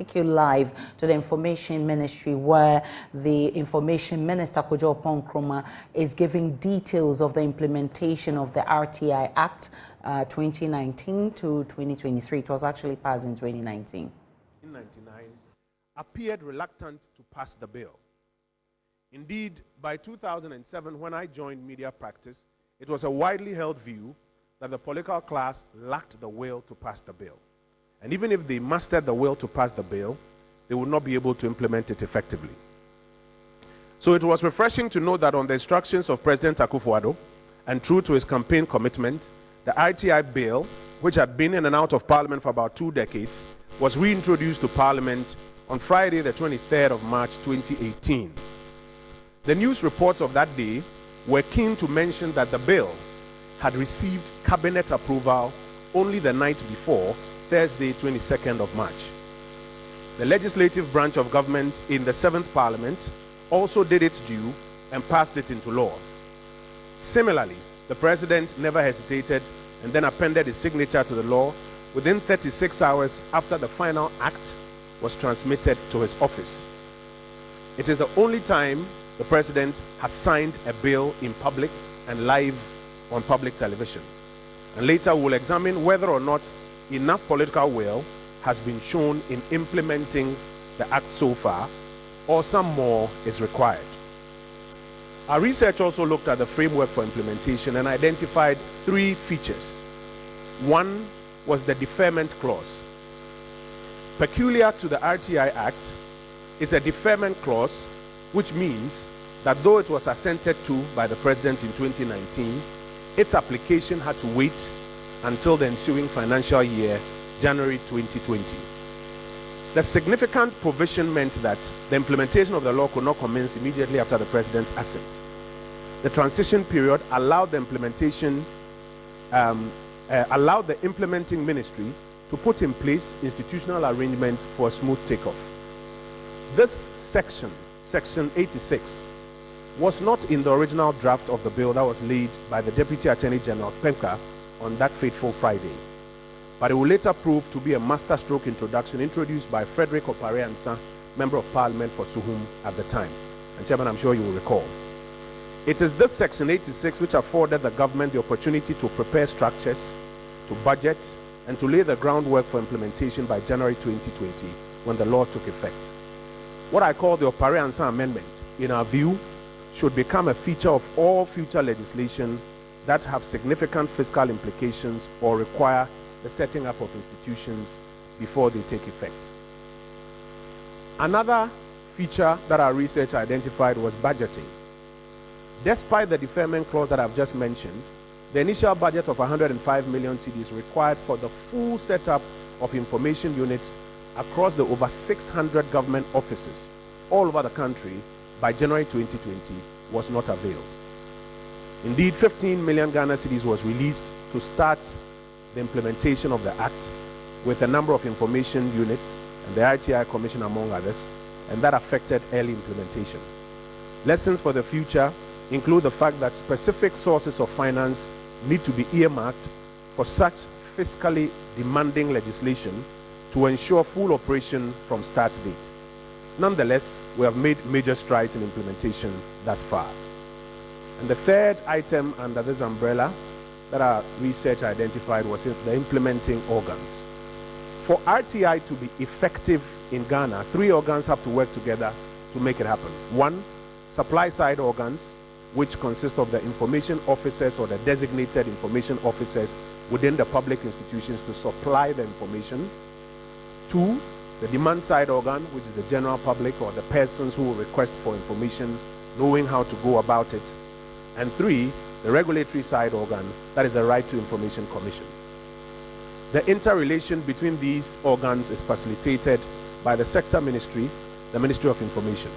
take you live to the Information Ministry, where the Information Minister, Kojo Oppong-Nkrumah, is giving details of the implementation of the RTI Act 2019 to 2023. It was actually passed in 2019. 1999, appeared reluctant to pass the bill. Indeed, by 2007, when I joined media practice, it was a widely held view that the political class lacked the will to pass the bill. And even if they mustered the will to pass the bill, they would not be able to implement it effectively. So it was refreshing to know that on the instructions of President Akufo-Addo, and true to his campaign commitment, the RTI bill, which had been in and out of Parliament for about 2 decades, was reintroduced to Parliament on Friday, the 23rd of March, 2018. The news reports of that day were keen to mention that the bill had received cabinet approval only the night before, Thursday, 22nd of March. The legislative branch of government in the 7th Parliament also did its due and passed it into law. Similarly, the President never hesitated and then appended his signature to the law within 36 hours after the final act was transmitted to his office. It is the only time the President has signed a bill in public and live on public television. And later we'll examine whether or not enough political will has been shown in implementing the act so far, or some more is required. Our research also looked at the framework for implementation and identified 3 features. One was the deferment clause. Peculiar to the RTI Act is a deferment clause, which means that though it was assented to by the President in 2019, its application had to wait until the ensuing financial year, January 2020. The significant provision meant that the implementation of the law could not commence immediately after the President's assent. The transition period allowed the allowed the implementing ministry to put in place institutional arrangements for a smooth takeoff. This section, Section 86, was not in the original draft of the bill that was laid by the Deputy Attorney General Pemka on that fateful Friday, but it will later prove to be a masterstroke introduction introduced by Frederick Opare-Ansah, Member of Parliament for Suhum at the time. And Chairman, I'm sure you will recall. It is this Section 86 which afforded the government the opportunity to prepare structures, to budget, and to lay the groundwork for implementation by January 2020, when the law took effect. What I call the Opare-Ansah Amendment, in our view, should become a feature of all future legislation that have significant fiscal implications or require the setting up of institutions before they take effect. Another feature that our research identified was budgeting. Despite the deferment clause that I've just mentioned, the initial budget of 105 million cedis required for the full setup of information units across the over 600 government offices all over the country by January 2020 was not availed. Indeed, 15 million Ghana cedis was released to start the implementation of the Act, with a number of information units and the RTI Commission among others, and that affected early implementation. Lessons for the future include the fact that specific sources of finance need to be earmarked for such fiscally demanding legislation to ensure full operation from start date. Nonetheless, we have made major strides in implementation thus far. And the third item under this umbrella that our research identified was the implementing organs. For RTI to be effective in Ghana, 3 organs have to work together to make it happen. 1, supply-side organs, which consist of the information officers or the designated information officers within the public institutions to supply the information. 2, the demand-side organ, which is the general public or the persons who will request for information, knowing how to go about it. And 3, the regulatory side organ, that is the Right to Information Commission. The interrelation between these organs is facilitated by the sector ministry, the Ministry of Information.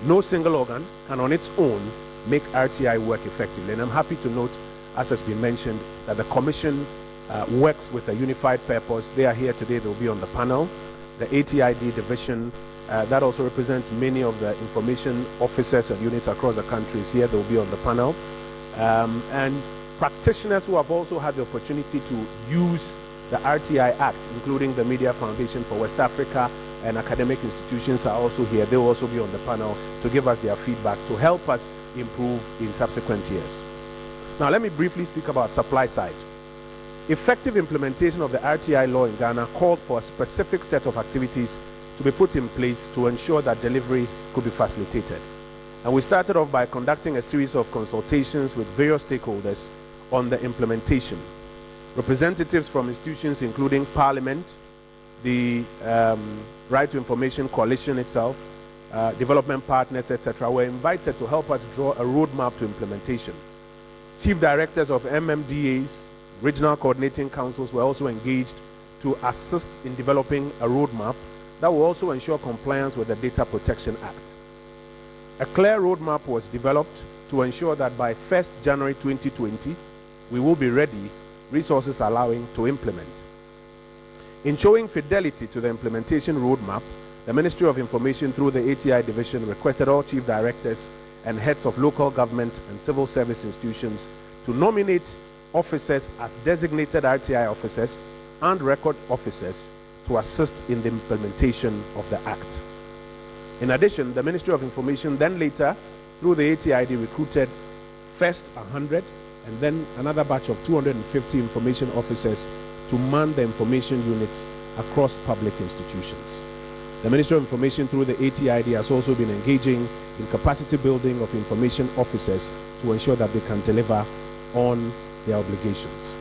No single organ can on its own make RTI work effectively. And I'm happy to note, as has been mentioned, that the Commission works with a unified purpose. They are here today, they'll be on the panel. The ATID division, that also represents many of the information officers and units across the country is here, they'll be on the panel. And practitioners who have also had the opportunity to use the RTI Act, including the Media Foundation for West Africa and academic institutions are also here. They will also be on the panel to give us their feedback to help us improve in subsequent years. Now, let me briefly speak about supply side. Effective implementation of the RTI law in Ghana called for a specific set of activities to be put in place to ensure that delivery could be facilitated. And we started off by conducting a series of consultations with various stakeholders on the implementation. Representatives from institutions including Parliament, the Right to Information Coalition itself, development partners, etc., were invited to help us draw a roadmap to implementation. Chief directors of MMDAs, regional coordinating councils were also engaged to assist in developing a roadmap that will also ensure compliance with the Data Protection Act. A clear roadmap was developed to ensure that by 1st January 2020, we will be ready, resources allowing, to implement. In showing fidelity to the implementation roadmap, the Ministry of Information through the ATI division requested all chief directors and heads of local government and civil service institutions to nominate officers as designated RTI officers and record officers to assist in the implementation of the Act. In addition, the Ministry of Information then later, through the ATID, recruited first 100 and then another batch of 250 information officers to man the information units across public institutions. The Ministry of Information through the ATID has also been engaging in capacity building of information officers to ensure that they can deliver on their obligations.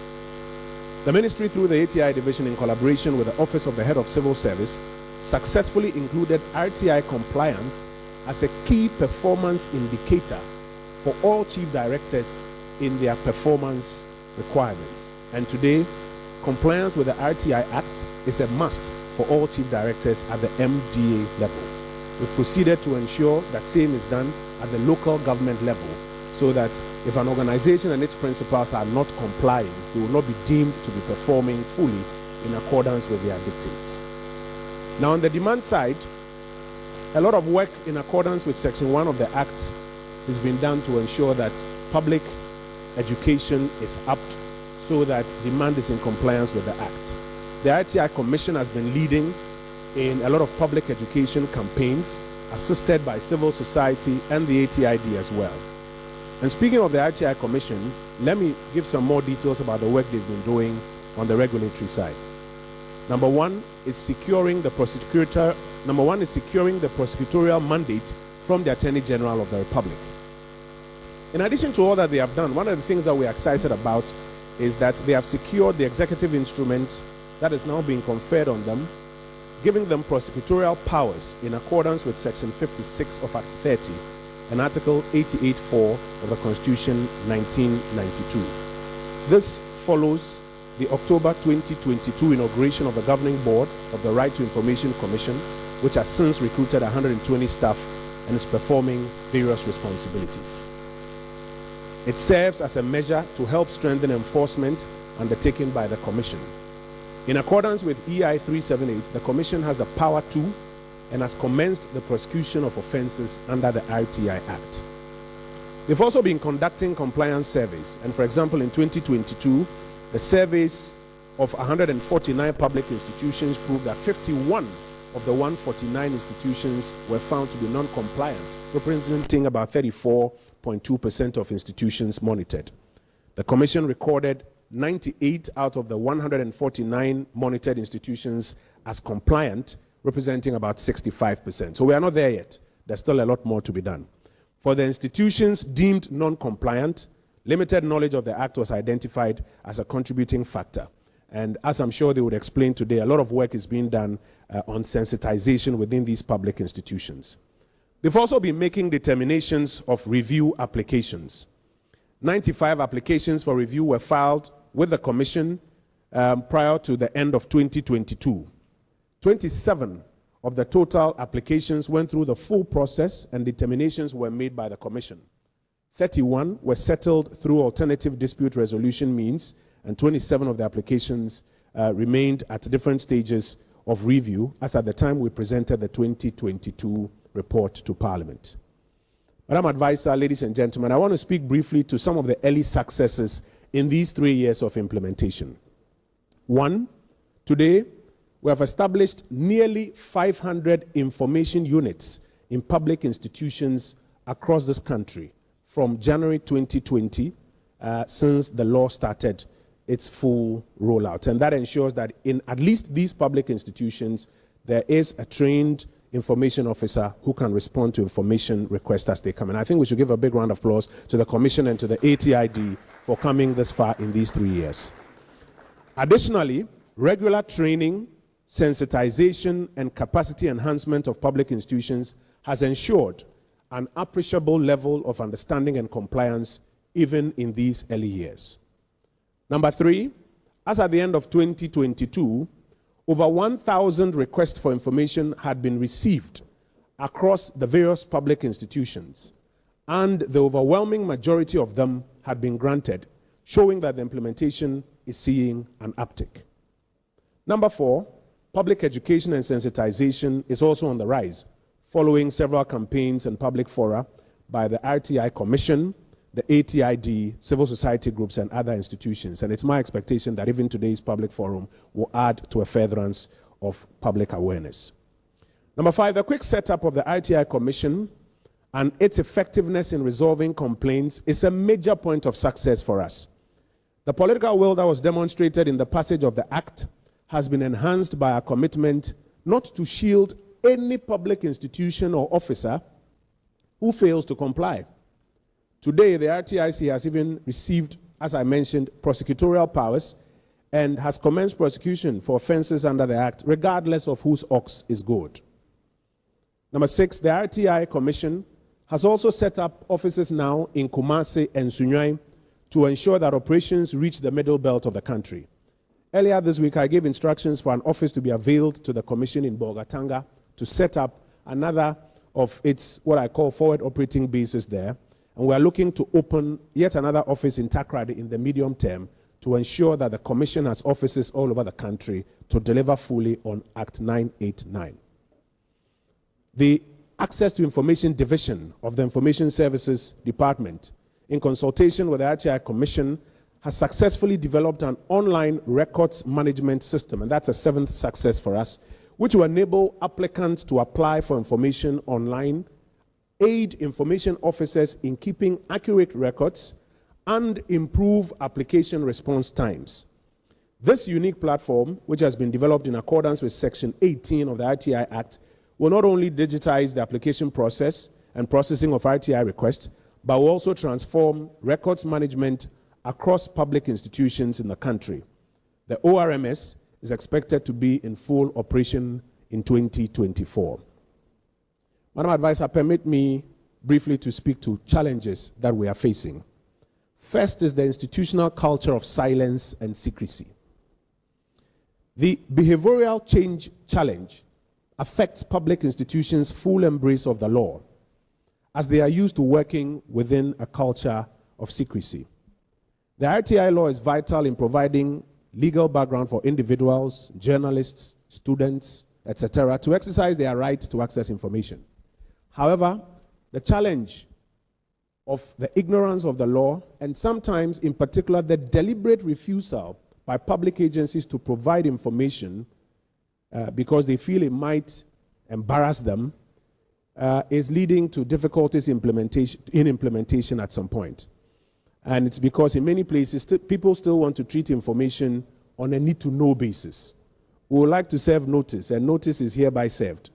The Ministry through the ATI division, in collaboration with the Office of the Head of Civil Service, successfully included RTI compliance as a key performance indicator for all chief directors in their performance requirements. And today, compliance with the RTI Act is a must for all chief directors at the MDA level. We've proceeded to ensure that same is done at the local government level, so that if an organization and its principals are not complying, they will not be deemed to be performing fully in accordance with their dictates. Now, on the demand side, a lot of work in accordance with Section 1 of the Act has been done to ensure that public education is upped so that demand is in compliance with the Act. The RTI Commission has been leading in a lot of public education campaigns, assisted by civil society and the ATID as well. And speaking of the RTI Commission, let me give some more details about the work they've been doing on the regulatory side. Number one is securing the prosecutorial mandate from the Attorney General of the Republic. In addition to all that they have done, one of the things that we're excited about is that they have secured the executive instrument that is now being conferred on them, giving them prosecutorial powers in accordance with Section 56 of Act 30 and Article 88(4) of the Constitution 1992. This follows the October 2022 inauguration of the Governing Board of the Right to Information Commission, which has since recruited 120 staff and is performing various responsibilities. It serves as a measure to help strengthen enforcement undertaken by the Commission. In accordance with EI 378, the Commission has the power to and has commenced the prosecution of offenses under the RTI Act. They've also been conducting compliance surveys, and for example, in 2022, the surveys of 149 public institutions proved that 51 of the 149 institutions were found to be non-compliant, representing about 34.2% of institutions monitored. The Commission recorded 98 out of the 149 monitored institutions as compliant, representing about 65%. So we are not there yet. There's still a lot more to be done. For the institutions deemed non-compliant, limited knowledge of the Act was identified as a contributing factor. And as I'm sure they would explain today, a lot of work is being done on sensitization within these public institutions. They've also been making determinations of review applications. 95 applications for review were filed with the Commission prior to the end of 2022. 27 of the total applications went through the full process and determinations were made by the Commission. 31 were settled through alternative dispute resolution means, and 27 of the applications remained at different stages of review as at the time we presented the 2022 report to Parliament. Madam Advisor, ladies and gentlemen, I want to speak briefly to some of the early successes in these 3 years of implementation. One, today, we have established nearly 500 information units in public institutions across this country from January 2020, since the law started its full rollout. And that ensures that in at least these public institutions, there is a trained information officer who can respond to information requests as they come. And I think we should give a big round of applause to the Commission and to the ATID for coming this far in these 3 years. Additionally, regular training, sensitization, and capacity enhancement of public institutions has ensured an appreciable level of understanding and compliance even in these early years. Number 3, as at the end of 2022, over 1,000 requests for information had been received across the various public institutions, and the overwhelming majority of them had been granted, showing that the implementation is seeing an uptick. Number 4, public education and sensitization is also on the rise, following several campaigns and public fora by the RTI Commission, the ATID, civil society groups, and other institutions. And it's my expectation that even today's public forum will add to a furtherance of public awareness. Number 5, the quick setup of the RTI Commission and its effectiveness in resolving complaints is a major point of success for us. The political will that was demonstrated in the passage of the Act has been enhanced by our commitment not to shield any public institution or officer who fails to comply. Today, the RTIC has even received, as I mentioned, prosecutorial powers and has commenced prosecution for offenses under the Act, regardless of whose ox is gored. Number 6, the RTI Commission has also set up offices now in Kumasi and Sunyani to ensure that operations reach the middle belt of the country. Earlier this week, I gave instructions for an office to be availed to the Commission in Bolgatanga to set up another of its, what I call, forward operating bases there. And we are looking to open yet another office in Takrady in the medium term to ensure that the Commission has offices all over the country to deliver fully on Act 989. The Access to Information Division of the Information Services Department, in consultation with the RTI Commission, has successfully developed an online records management system, and that's a 7th success for us, which will enable applicants to apply for information online, aid information officers in keeping accurate records, and improve application response times. This unique platform, which has been developed in accordance with Section 18 of the RTI Act, will not only digitize the application process and processing of RTI requests, but will also transform records management across public institutions in the country. The ORMS is expected to be in full operation in 2024. Madam Advisor, permit me briefly to speak to challenges that we are facing. First is the institutional culture of silence and secrecy. The behavioral change challenge affects public institutions' full embrace of the law, as they are used to working within a culture of secrecy. The RTI law is vital in providing legal background for individuals, journalists, students, etc., to exercise their right to access information. However, the challenge of the ignorance of the law, and sometimes in particular the deliberate refusal by public agencies to provide information because they feel it might embarrass them, is leading to difficulties in implementation at some point. And it's because in many places, people still want to treat information on a need-to-know basis. We would like to serve notice, and notice is hereby served,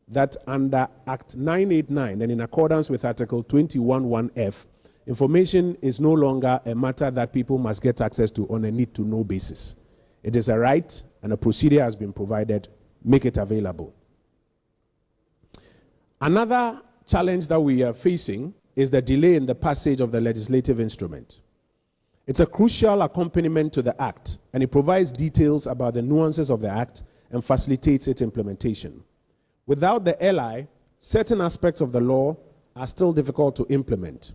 that under Act 989 and in accordance with Article 21(1)(f), information is no longer a matter that people must get access to on a need-to-know basis. It is a right, and a procedure has been provided. Make it available. Another challenge that we are facing is the delay in the passage of the legislative instrument. It's a crucial accompaniment to the Act, and it provides details about the nuances of the Act and facilitates its implementation. Without the LI, certain aspects of the law are still difficult to implement.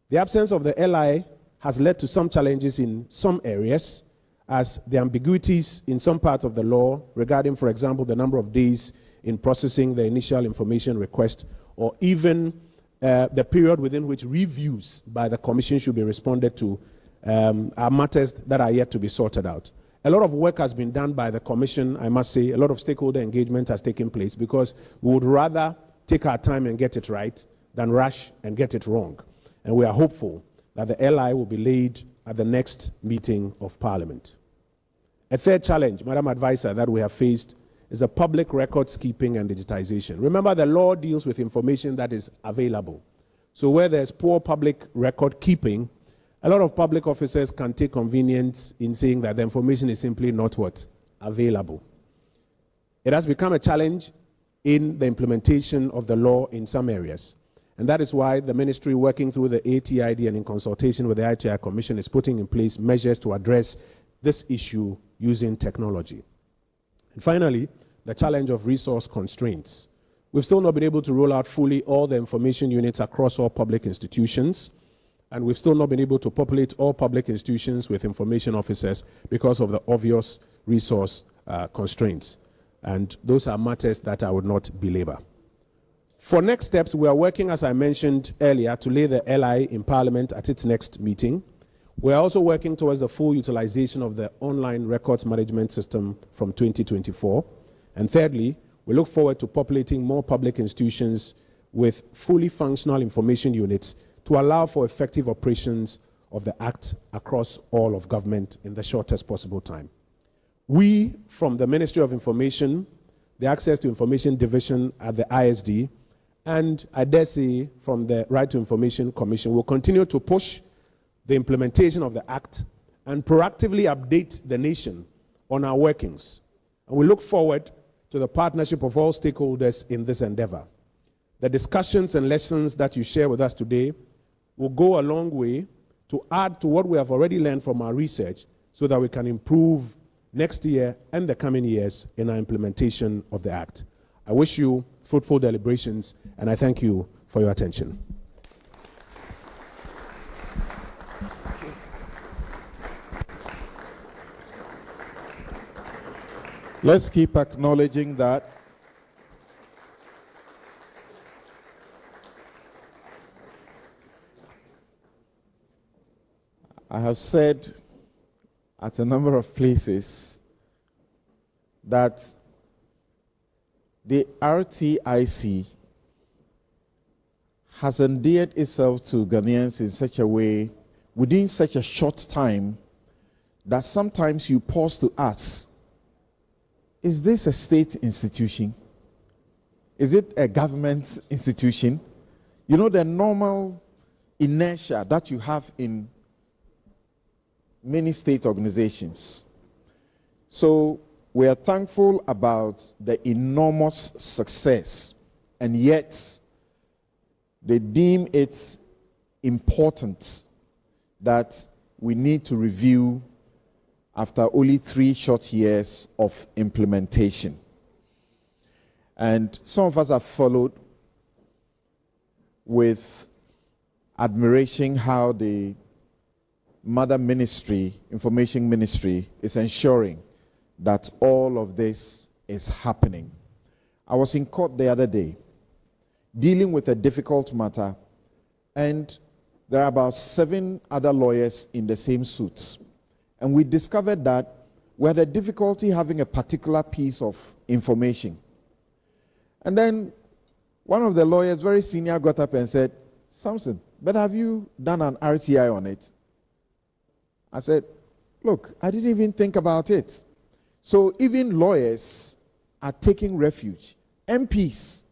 The absence of the LI has led to some challenges in some areas, as the ambiguities in some parts of the law regarding, for example, the number of days in processing the initial information request, or even the period within which reviews by the Commission should be responded to, are matters that are yet to be sorted out. A lot of work has been done by the Commission, I must say. A lot of stakeholder engagement has taken place because we would rather take our time and get it right than rush and get it wrong. And we are hopeful that the LI will be laid at the next meeting of Parliament. A third challenge, Madam Advisor, that we have faced is the public records keeping and digitization. Remember, the law deals with information that is available. So where there's poor public record keeping, a lot of public officers can take convenience in saying that the information is simply not what? Available. It has become a challenge in the implementation of the law in some areas. And that is why the ministry, working through the ATID and in consultation with the ITI Commission, is putting in place measures to address this issue using technology. And finally, the challenge of resource constraints. We've still not been able to roll out fully all the information units across all public institutions, and we've still not been able to populate all public institutions with information officers because of the obvious resource constraints. And those are matters that I would not belabor. For next steps, we are working, as I mentioned earlier, to lay the LI in Parliament at its next meeting. We are also working towards the full utilization of the online records management system from 2024. And thirdly, we look forward to populating more public institutions with fully functional information units to allow for effective operations of the Act across all of government in the shortest possible time. We, from the Ministry of Information, the Access to Information Division at the ISD, and I dare say from the Right to Information Commission, will continue to push the implementation of the Act and proactively update the nation on our workings. And we look forward to the partnership of all stakeholders in this endeavor. The discussions and lessons that you share with us today will go a long way to add to what we have already learned from our research so that we can improve next year and the coming years in our implementation of the Act. I wish you fruitful deliberations, and I thank you for your attention. Let's keep acknowledging that. I have said at a number of places that the RTIC has endeared itself to Ghanaians in such a way, within such a short time, that sometimes you pause to ask, is this a state institution? Is it a government institution? You know, the normal inertia that you have in many state organizations. So we are thankful about the enormous success, and yet they deem it important that we need to review after only 3 short years of implementation. And some of us have followed with admiration how the Mother Ministry, Information Ministry, is ensuring that all of this is happening. I was in court the other day dealing with a difficult matter, and there are about 7 other lawyers in the same suit. And we discovered that we had a difficulty having a particular piece of information. And then one of the lawyers, very senior, got up and said, "Samson, but have you done an RTI on it?" I said, "Look, I didn't even think about it." So even lawyers are taking refuge. MPs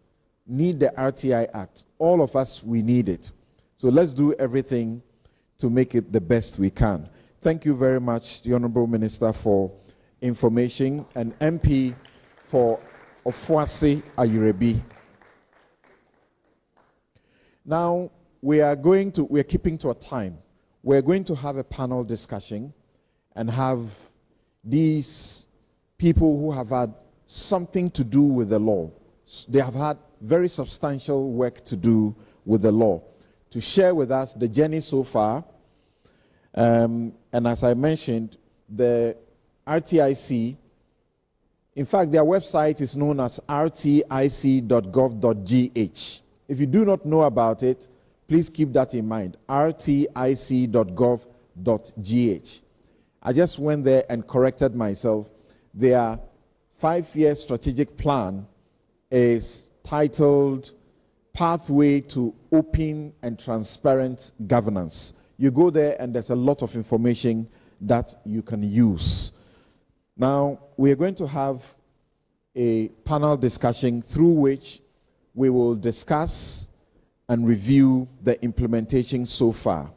need the RTI Act. All of us, we need it. So let's do everything to make it the best we can. Thank you very much, the Honorable Minister for Information, and MP for Ofuase Ayurebi. Now, we're keeping to a time. We're going to have a panel discussion and have these people who have had something to do with the law. They have had very substantial work to do with the law, to share with us the journey so far. And as I mentioned, the RTIC, in fact, their website is known as rtic.gov.gh. If you do not know about it, please keep that in mind, rtic.gov.gh. I just went there and corrected myself. Their 5-year strategic plan is titled Pathway to Open and Transparent Governance. You go there and there's a lot of information that you can use. Now, we are going to have a panel discussion through which we will discuss and review the implementation so far.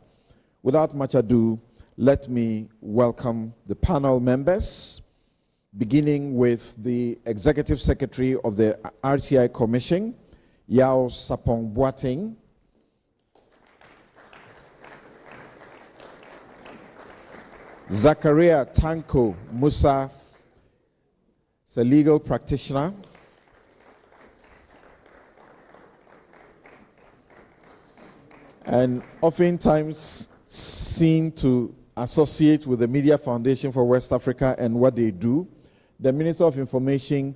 Without much ado, let me welcome the panel members, beginning with the Executive Secretary of the RTI Commission, Yao Sapong Boateng. Zachariah Tanko Musa is a legal practitioner. And oftentimes seen to associate with the Media Foundation for West Africa and what they do. The Minister of Information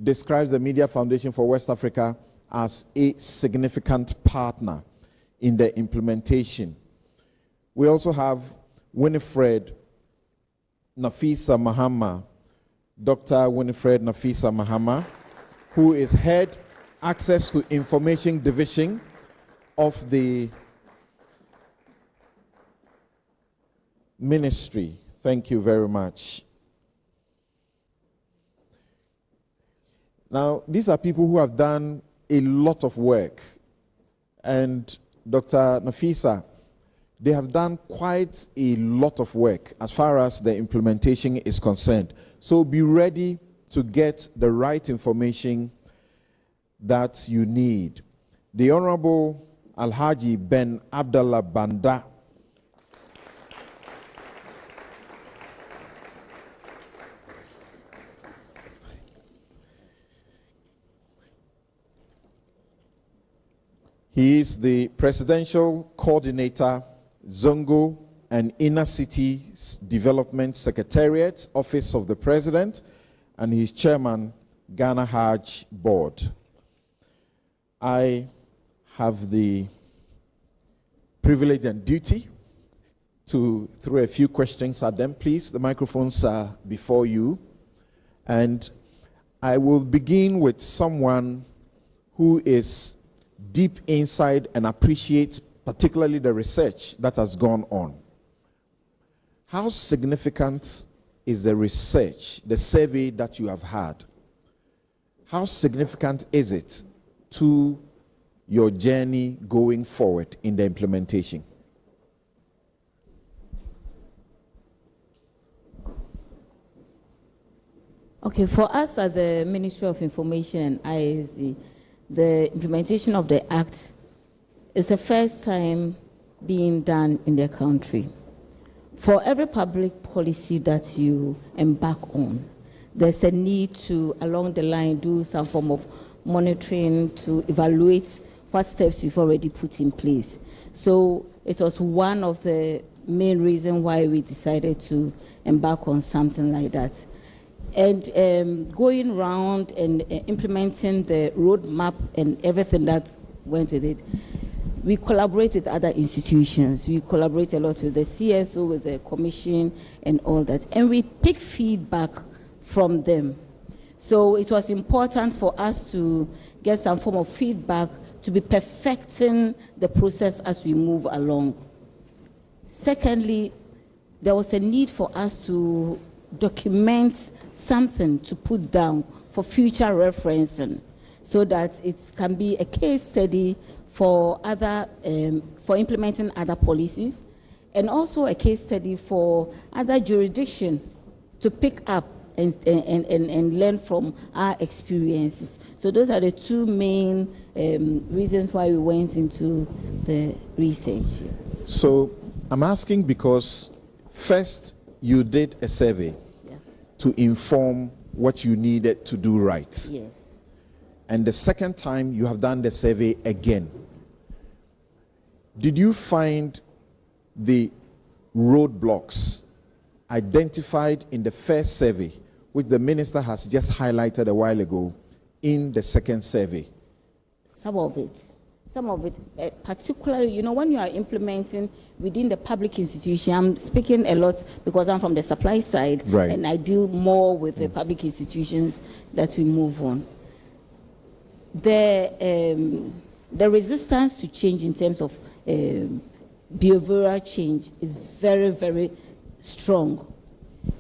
describes the Media Foundation for West Africa as a significant partner in the implementation. We also have Winifred Nafisa Mahama, Dr. Winifred Nafisa Mahama, who is Head Access to Information Division of the Ministry. Thank you very much. Now, these are people who have done a lot of work. And Dr. Nafisa, they have done quite a lot of work as far as the implementation is concerned. So be ready to get the right information that you need. The Honorable Alhaji Ben Abdallah Banda, he is the Presidential Coordinator, Zongo and Inner Cities Development Secretariat, Office of the President, and he's Chairman, Ghana Hajj Board. I have the privilege and duty to throw a few questions at them. Please, the microphones are before you. And I will begin with someone who is deep inside and appreciates particularly the research that has gone on. How significant is the research, the survey that you have had? How significant is it to your journey going forward in the implementation? Okay, for us at the Ministry of Information and ISD, the implementation of the Act is the first time being done in the country. For every public policy that you embark on, there's a need to, along the line, do some form of monitoring to evaluate what steps you've already put in place. So it was one of the main reasons why we decided to embark on something like that. And going around and implementing the roadmap and everything that went with it, we collaborate with other institutions. We collaborate a lot with the CSO, with the Commission, and all that. And we pick feedback from them. So it was important for us to get some form of feedback to be perfecting the process as we move along. Secondly, there was a need for us to document something to put down for future referencing so that it can be a case study for other, for implementing other policies, and also a case study for other jurisdictions to pick up and learn from our experiences. So those are the two main reasons why we went into the research. So I'm asking because first you did a survey to inform what you needed to do right. Yes. And the second time you have done the survey again. Did you find the roadblocks identified in the first survey, which the minister has just highlighted a while ago, in the second survey? Some of it. some of it, particularly, you know, when you are implementing within the public institution, I'm speaking a lot because I'm from the supply side, right, and I deal more with the public institutions that we move on. The resistance to change in terms of behavioral change is very, very strong.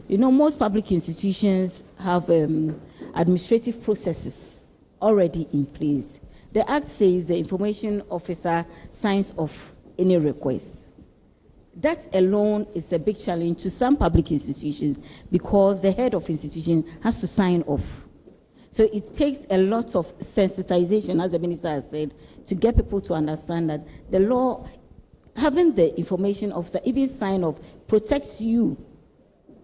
You know, most public institutions have administrative processes already in place. The Act says the information officer signs off any request. That alone is a big challenge to some public institutions because the head of institution has to sign off. So it takes a lot of sensitization, as the minister has said, to get people to understand that the law, having the information officer even sign off, protects you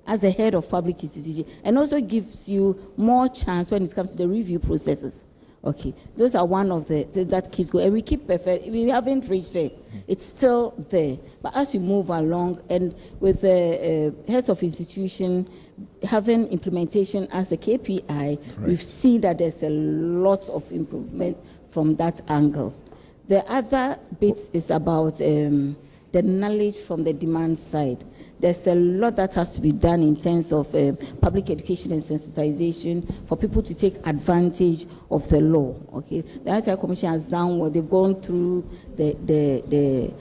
as the head of public institution and also gives you more chance when it comes to the review processes. Okay, those are one of the things that keeps going, and we keep perfect. We haven't reached it; it's still there. But as we move along, and with the heads of institution having implementation as a KPI, right, we've seen that there's a lot of improvement from that angle. The other bit is about the knowledge from the demand side. There's a lot that has to be done in terms of public education and sensitization for people to take advantage of the law. Okay, the RTI Commission has done what they've gone through the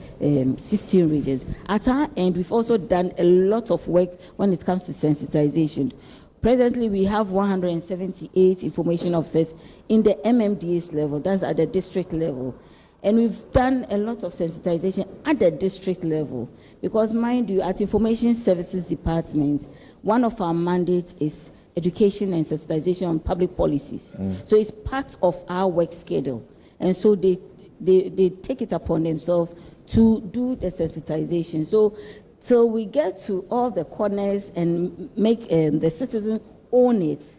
16 regions. At our end, we've also done a lot of work when it comes to sensitization. Presently, we have 178 information officers in the MMDS level, that's at the district level. And we've done a lot of sensitization at the district level because, mind you, at Information Services Department, one of our mandates is education and sensitization on public policies. So it's part of our work schedule. And so they take it upon themselves to do the sensitization. So till we get to all the corners and make the citizen own it,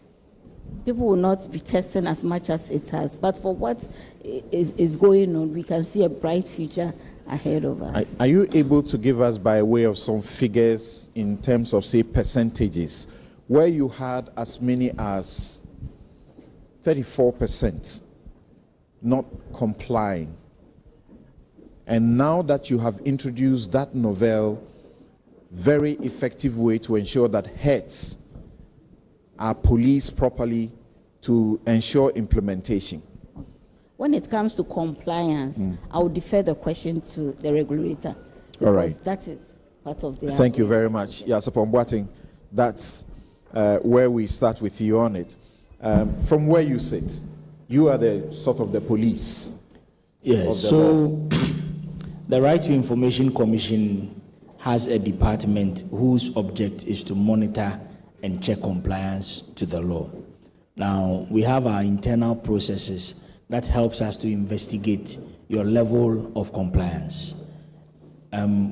people will not be testing as much as it has. But for what is going on, we can see a bright future ahead of us. Are you able to give us, by way of some figures, in terms of, say, percentages, where you had as many as 34% not complying? And now that you have introduced that novel, very effective way to ensure that heads are policed properly to ensure implementation? When it comes to compliance, I will defer the question to the regulator. All right. That is part of the... Thank you very much. Yes, upon Boateng, that's where we start with you on it. From where you sit, you are the sort of the police. Yes, so the Right to Information Commission has a department whose object is to monitor and check compliance to the law. Now, we have our internal processes that helps us to investigate your level of compliance.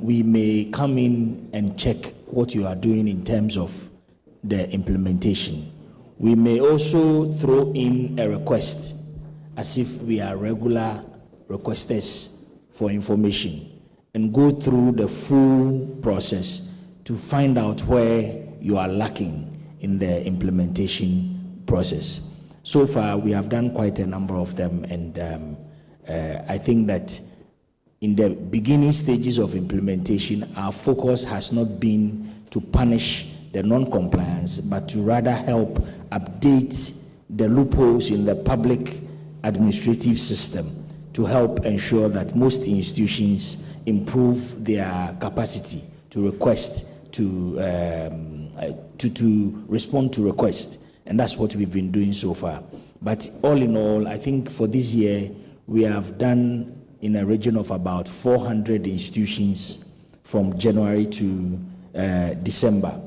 We may come in and check what you are doing in terms of the implementation. We may also throw in a request as if we are regular requesters for information and go through the full process to find out where you are lacking in the implementation process. So far, we have done quite a number of them, and I think that in the beginning stages of implementation, our focus has not been to punish the non-compliance, but to rather help update the loopholes in the public administrative system to help ensure that most institutions improve their capacity to request, to respond to requests. And that's what we've been doing so far. But all in all, I think for this year, we have done in a region of about 400 institutions from January to December.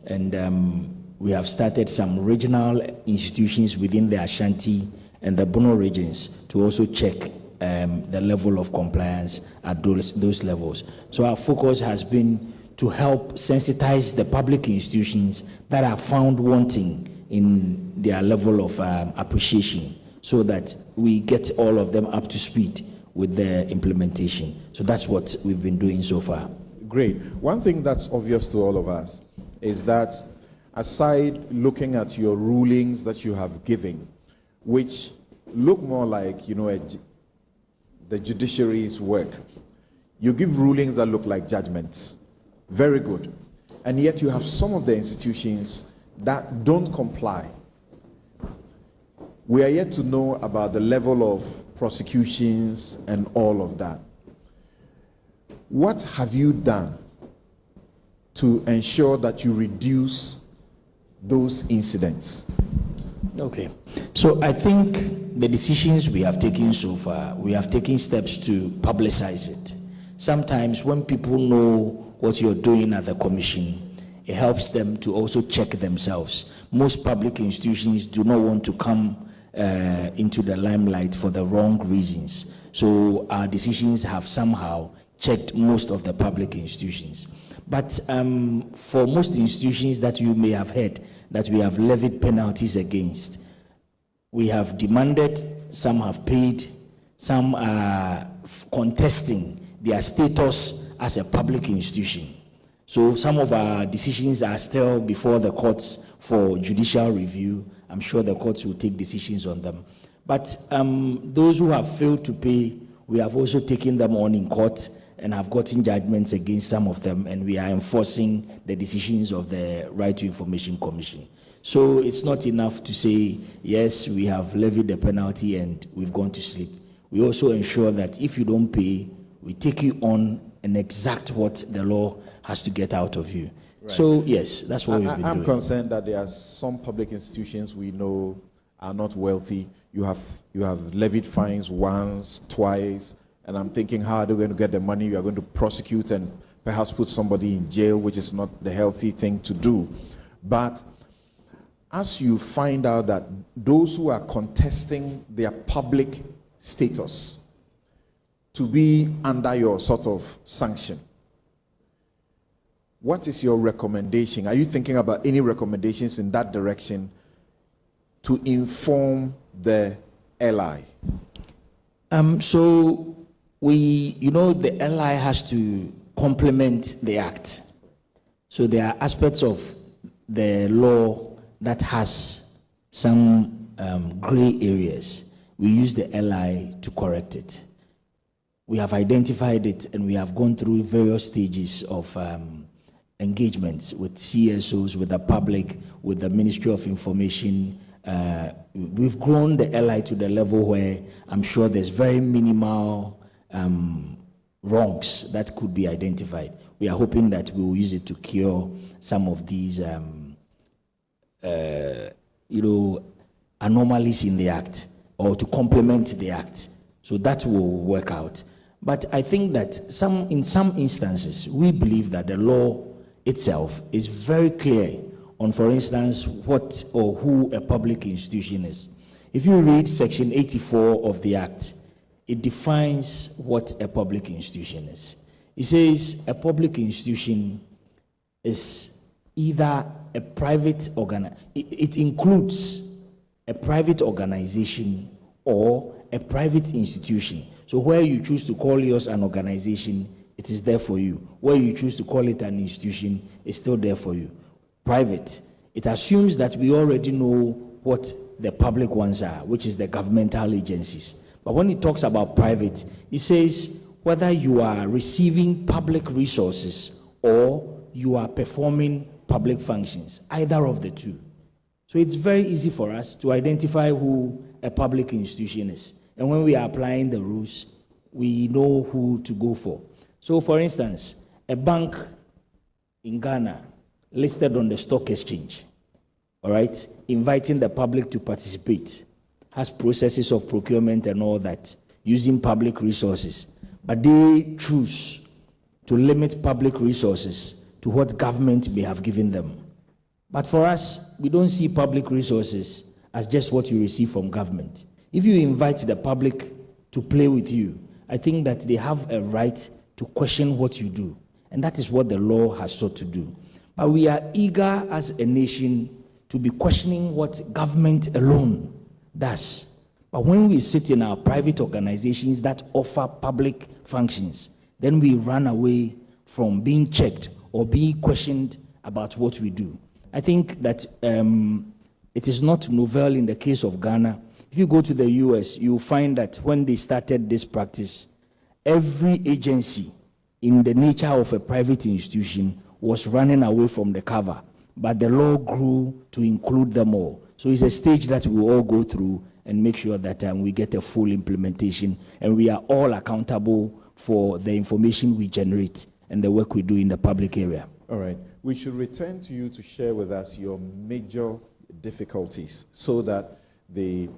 And we have started some regional institutions within the Ashanti and the Bono regions to also check the level of compliance at those levels. So our focus has been to help sensitize the public institutions that are found wanting in their level of appreciation, so that we get all of them up to speed with the implementation. So that's what we've been doing so far. Great. One thing that's obvious to all of us is that aside looking at your rulings that you have given, which look more like, the judiciary's work. You give rulings that look like judgments. Very good. And yet you have some of the institutions that don't comply. We are yet to know about the level of prosecutions and all of that. What have you done to ensure that you reduce those incidents? Okay. So I think the decisions we have taken so far, we have taken steps to publicize it. Sometimes when people know what you're doing at the commission, it helps them to also check themselves. Most public institutions do not want to come into the limelight for the wrong reasons. So our decisions have somehow checked most of the public institutions. But for most institutions that you may have heard that we have levied penalties against, we have demanded, some have paid, some are contesting their status as a public institution. So some of our decisions are still before the courts for judicial review. I'm sure the courts will take decisions on them. But those who have failed to pay, we have also taken them on in court and have gotten judgments against some of them, and we are enforcing the decisions of the Right to Information Commission. So it's not enough to say, yes, we have levied the penalty and we've gone to sleep. We also ensure that if you don't pay, we take you on and exact what the law has to get out of you. Right. So yes, that's what we've been doing. I'm concerned that there are some public institutions we know are not wealthy. You have levied fines once, twice, and I'm thinking, how are they going to get the money? You are going to prosecute and perhaps put somebody in jail, which is not the healthy thing to do. But as you find out that those who are contesting their public status to be under your sort of sanction, what is your recommendation? Are you thinking about any recommendations in that direction to inform the LI? So the LI has to complement the Act. So there are aspects of the law that has some gray areas. We use the LI to correct it. We have identified it and we have gone through various stages of engagements with CSOs, with the public, with the Ministry of Information. We've grown the LI to the level where I'm sure there's very minimal wrongs that could be identified. We are hoping that we will use it to cure some of these anomalies in the Act, or to complement the Act. So that will work out. But I think that in some instances, we believe that the law itself is very clear on, for instance, what or who a public institution is. If you read Section 84 of the Act, it defines what a public institution is. It says a public institution is either a private it includes a private organization or a private institution. So where you choose to call yours an organization, it is there for you. Where you choose to call it an institution, it's still there for you. Private, it assumes that we already know what the public ones are, which is the governmental agencies. But when it talks about private, it says whether you are receiving public resources or you are performing public functions, either of the two. So it's very easy for us to identify who a public institution is. And when we are applying the rules, we know who to go for. So for instance, a bank in Ghana listed on the stock exchange, all right, inviting the public to participate, has processes of procurement and all that, using public resources. But they choose to limit public resources to what government may have given them. But for us, we don't see public resources as just what you receive from government. If you invite the public to play with you, I think that they have a right to question what you do. And that is what the law has sought to do. But we are eager as a nation to be questioning what government alone does. But when we sit in our private organizations that offer public functions, then we run away from being checked or being questioned about what we do. I think that it is not novel in the case of Ghana. If you go to the US, you'll find that when they started this practice, every agency in the nature of a private institution was running away from the cover, but the law grew to include them all. So it's a stage that we all go through and make sure that we get a full implementation, and we are all accountable for the information we generate and the work we do in the public area. All right. We should return to you to share with us your major difficulties so that the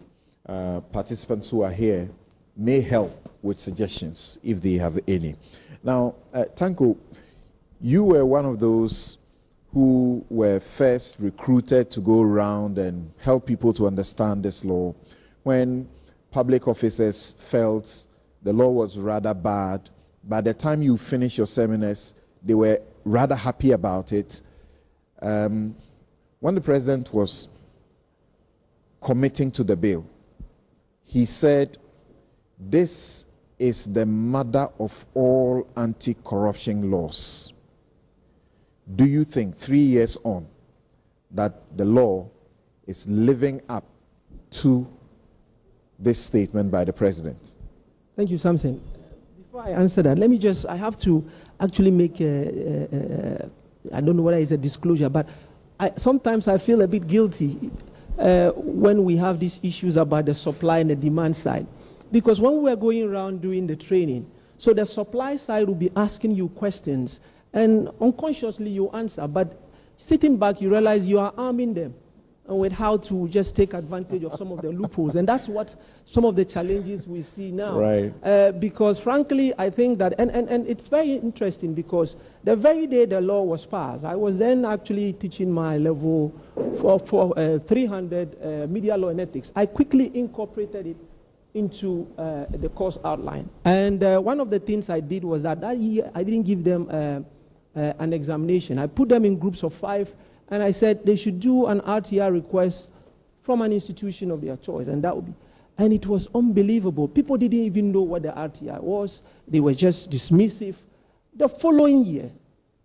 participants who are here may help with suggestions if they have any. Now, Tanko, you were one of those who were first recruited to go around and help people to understand this law when public officers felt the law was rather bad. By the time you finished your seminars, they were rather happy about it. When the president was committing to the bill, he said, "This is the mother of all anti-corruption laws." Do you think, 3 years on, that the law is living up to this statement by the president? Thank you, Samson. Before I answer that, let me just, I have to actually make I don't know whether it's a disclosure, but sometimes I feel a bit guilty when we have these issues about the supply and the demand side. Because when we are going around doing the training, so the supply side will be asking you questions, and unconsciously you answer, but sitting back, you realize you are arming them with how to just take advantage of some of the loopholes. And that's what some of the challenges we see now. Right. Because frankly, I think that, and it's very interesting because the very day the law was passed, I was then actually teaching my level for 300 media law and ethics. I quickly incorporated it into the course outline. And one of the things I did was that year I didn't give them an examination. I put them in groups of 5, and I said they should do an RTI request from an institution of their choice, and that would be. And it was unbelievable. People didn't even know what the RTI was. They were just dismissive. The following year,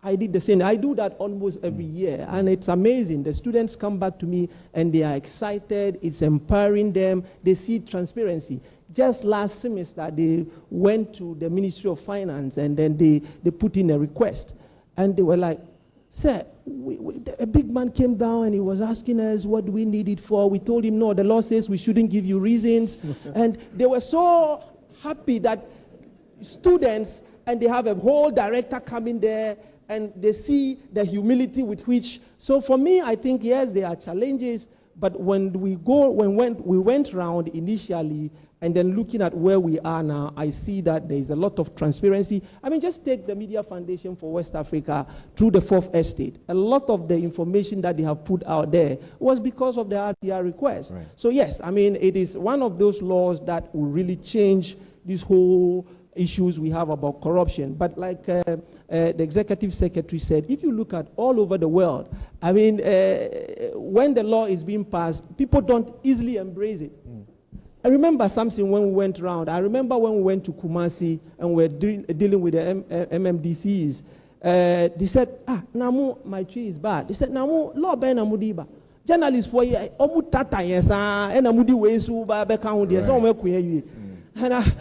I did the same. I do that almost every year, and it's amazing. The students come back to me, and they are excited. It's empowering them. They see transparency. Just last semester, they went to the Ministry of Finance, and then they put in a request. And they were like, "Sir, a big man came down and he was asking us what we need it for. We told him, no, the law says we shouldn't give you reasons." And they were so happy that students, and they have a whole director coming there, and they see the humility with which. So for me, I think, yes, there are challenges, but when we went around initially, and then looking at where we are now, I see that there is a lot of transparency. I mean, just take the Media Foundation for West Africa through the 4th Estate. A lot of the information that they have put out there was because of the RTI request. Right. So yes, I mean, it is one of those laws that will really change this whole issues we have about corruption. But like the executive secretary said, if you look at all over the world, I mean, when the law is being passed, people don't easily embrace it. I remember something when we went around. I remember when we went to Kumasi and we were dealing with the MMDCs. They said, namu, my tree is bad. They said, namu, law ben namudiba. Journalists for ye, omu tata yesa, and namudi wesu ba be kaundi. So we kuye and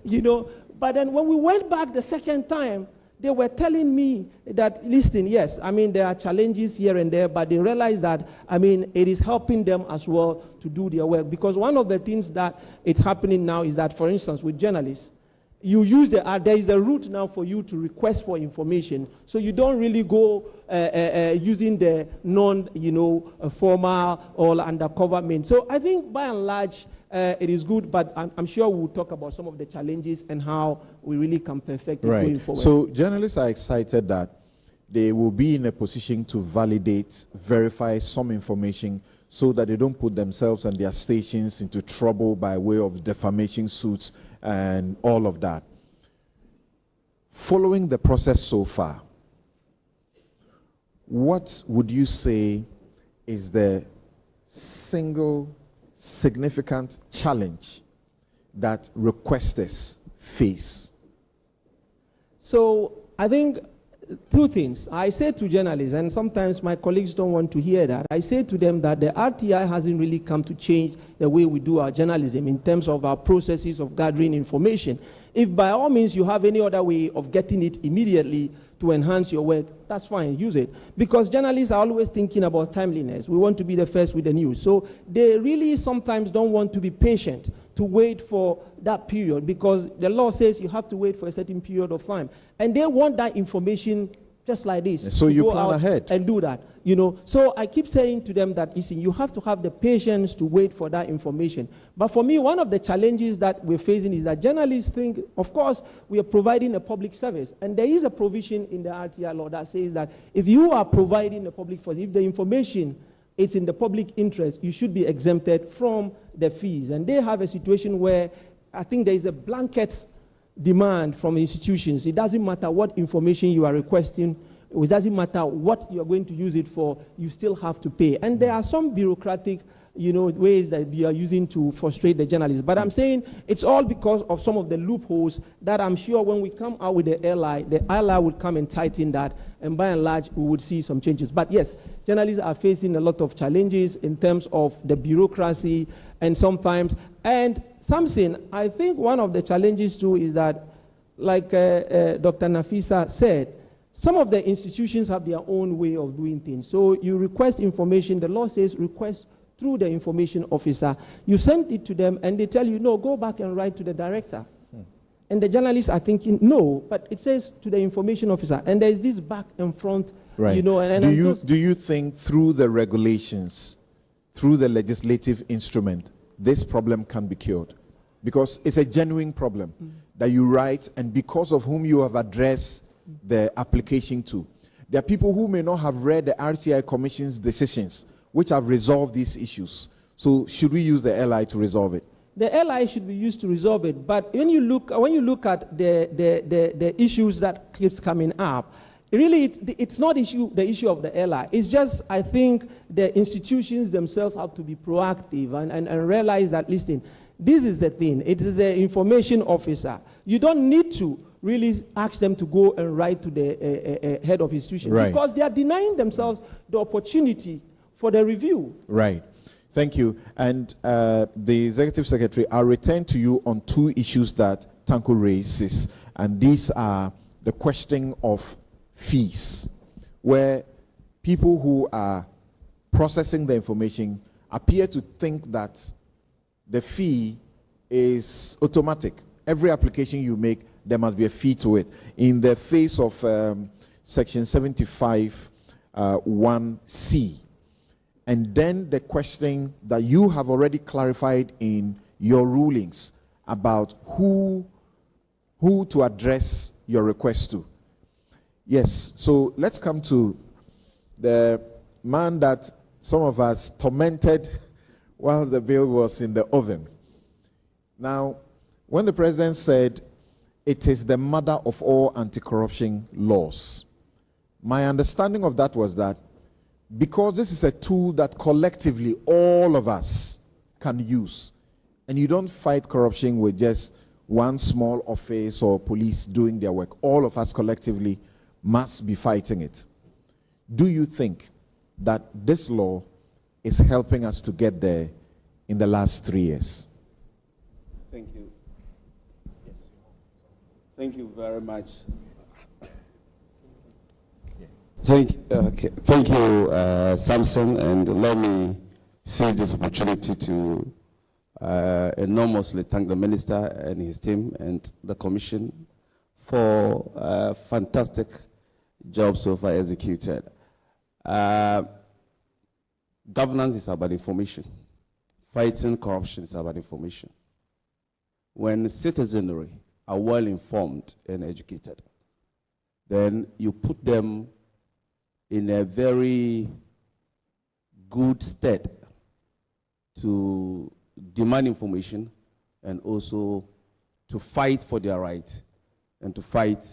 you know. But then when we went back the second time, they were telling me that, listen, yes, I mean, there are challenges here and there, but they realize that, I mean, it is helping them as well to do their work. Because one of the things that it's happening now is that, for instance, with journalists, you use there is a route now for you to request for information. So you don't really go using the formal or undercover means. So I think by and large, it is good, but I'm sure we'll talk about some of the challenges and how we really can perfect it going forward. So journalists are excited that they will be in a position to validate, verify some information so that they don't put themselves and their stations into trouble by way of defamation suits and all of that. Following the process so far, what would you say is the single significant challenge that requesters face? So I think two things. I say to journalists, and sometimes my colleagues don't want to hear that, I say to them that the RTI hasn't really come to change the way we do our journalism in terms of our processes of gathering information. If by all means you have any other way of getting it immediately to enhance your work, that's fine, use it. Because journalists are always thinking about timeliness. We want to be the first with the news. So they really sometimes don't want to be patient to wait for that period, because the law says you have to wait for a certain period of time. And they want that information just like this. So you plan ahead and do that, you know. So I keep saying to them that, listen, you have to have the patience to wait for that information. But for me, one of the challenges that we're facing is that journalists think, of course, we are providing a public service. And there is a provision in the RTI law that says that if you are providing a public service, if the information is in the public interest, you should be exempted from the fees. And they have a situation where I think there is a blanket demand from institutions. It doesn't matter what information you are requesting, it doesn't matter what you are going to use it for, you still have to pay. And there are some bureaucratic, you know, ways that we are using to frustrate the journalists. But I'm saying it's all because of some of the loopholes that I'm sure when we come out with the LI would come and tighten that, and by and large we would see some changes. But yes, journalists are facing a lot of challenges in terms of the bureaucracy, and sometimes, and something, I think one of the challenges too is that, like Dr. Nafisa said, some of the institutions have their own way of doing things. So you request information, the law says request through the information officer. You send it to them and they tell you, no, go back and write to the director. And the journalists are thinking, no, but it says to the information officer. And there's this back and front, right. You know. And do you think through the regulations, through the legislative instrument, this problem can be cured? Because it's a genuine problem that you write, and because of whom you have addressed the application to. There are people who may not have read the RTI Commission's decisions, which have resolved these issues. So should we use the LI to resolve it? The LI should be used to resolve it. But when you look at the issues that keeps coming up, really it's not the issue of the LI. It's just, I think, the institutions themselves have to be proactive and realize that, listen, this is the thing. It is the information officer. You don't need to really ask them to go and write to the head of institution, right, because they are denying themselves the opportunity for the review. Right. Thank you. And the Executive Secretary, I'll return to you on two issues that Tanko raises, and these are the question of fees, where people who are processing the information appear to think that the fee is automatic. Every application you make, there must be a fee to it. In the face of Section 75, 1C. And then the question that you have already clarified in your rulings about who to address your request to. Yes, so let's come to the man that some of us tormented while the bill was in the oven. Now, when the president said it is the mother of all anti-corruption laws, my understanding of that was that because this is a tool that collectively all of us can use, and you don't fight corruption with just one small office or police doing their work. All of us collectively must be fighting it. Do you think that this law is helping us to get there in the last 3 years? Thank you. Yes. Thank you very much. Thank you, Samson, and let me seize this opportunity to enormously thank the minister and his team and the commission for a fantastic job so far executed. Governance is about information. Fighting corruption is about information. When citizenry are well informed and educated, then you put them in a very good stead to demand information and also to fight for their right and to fight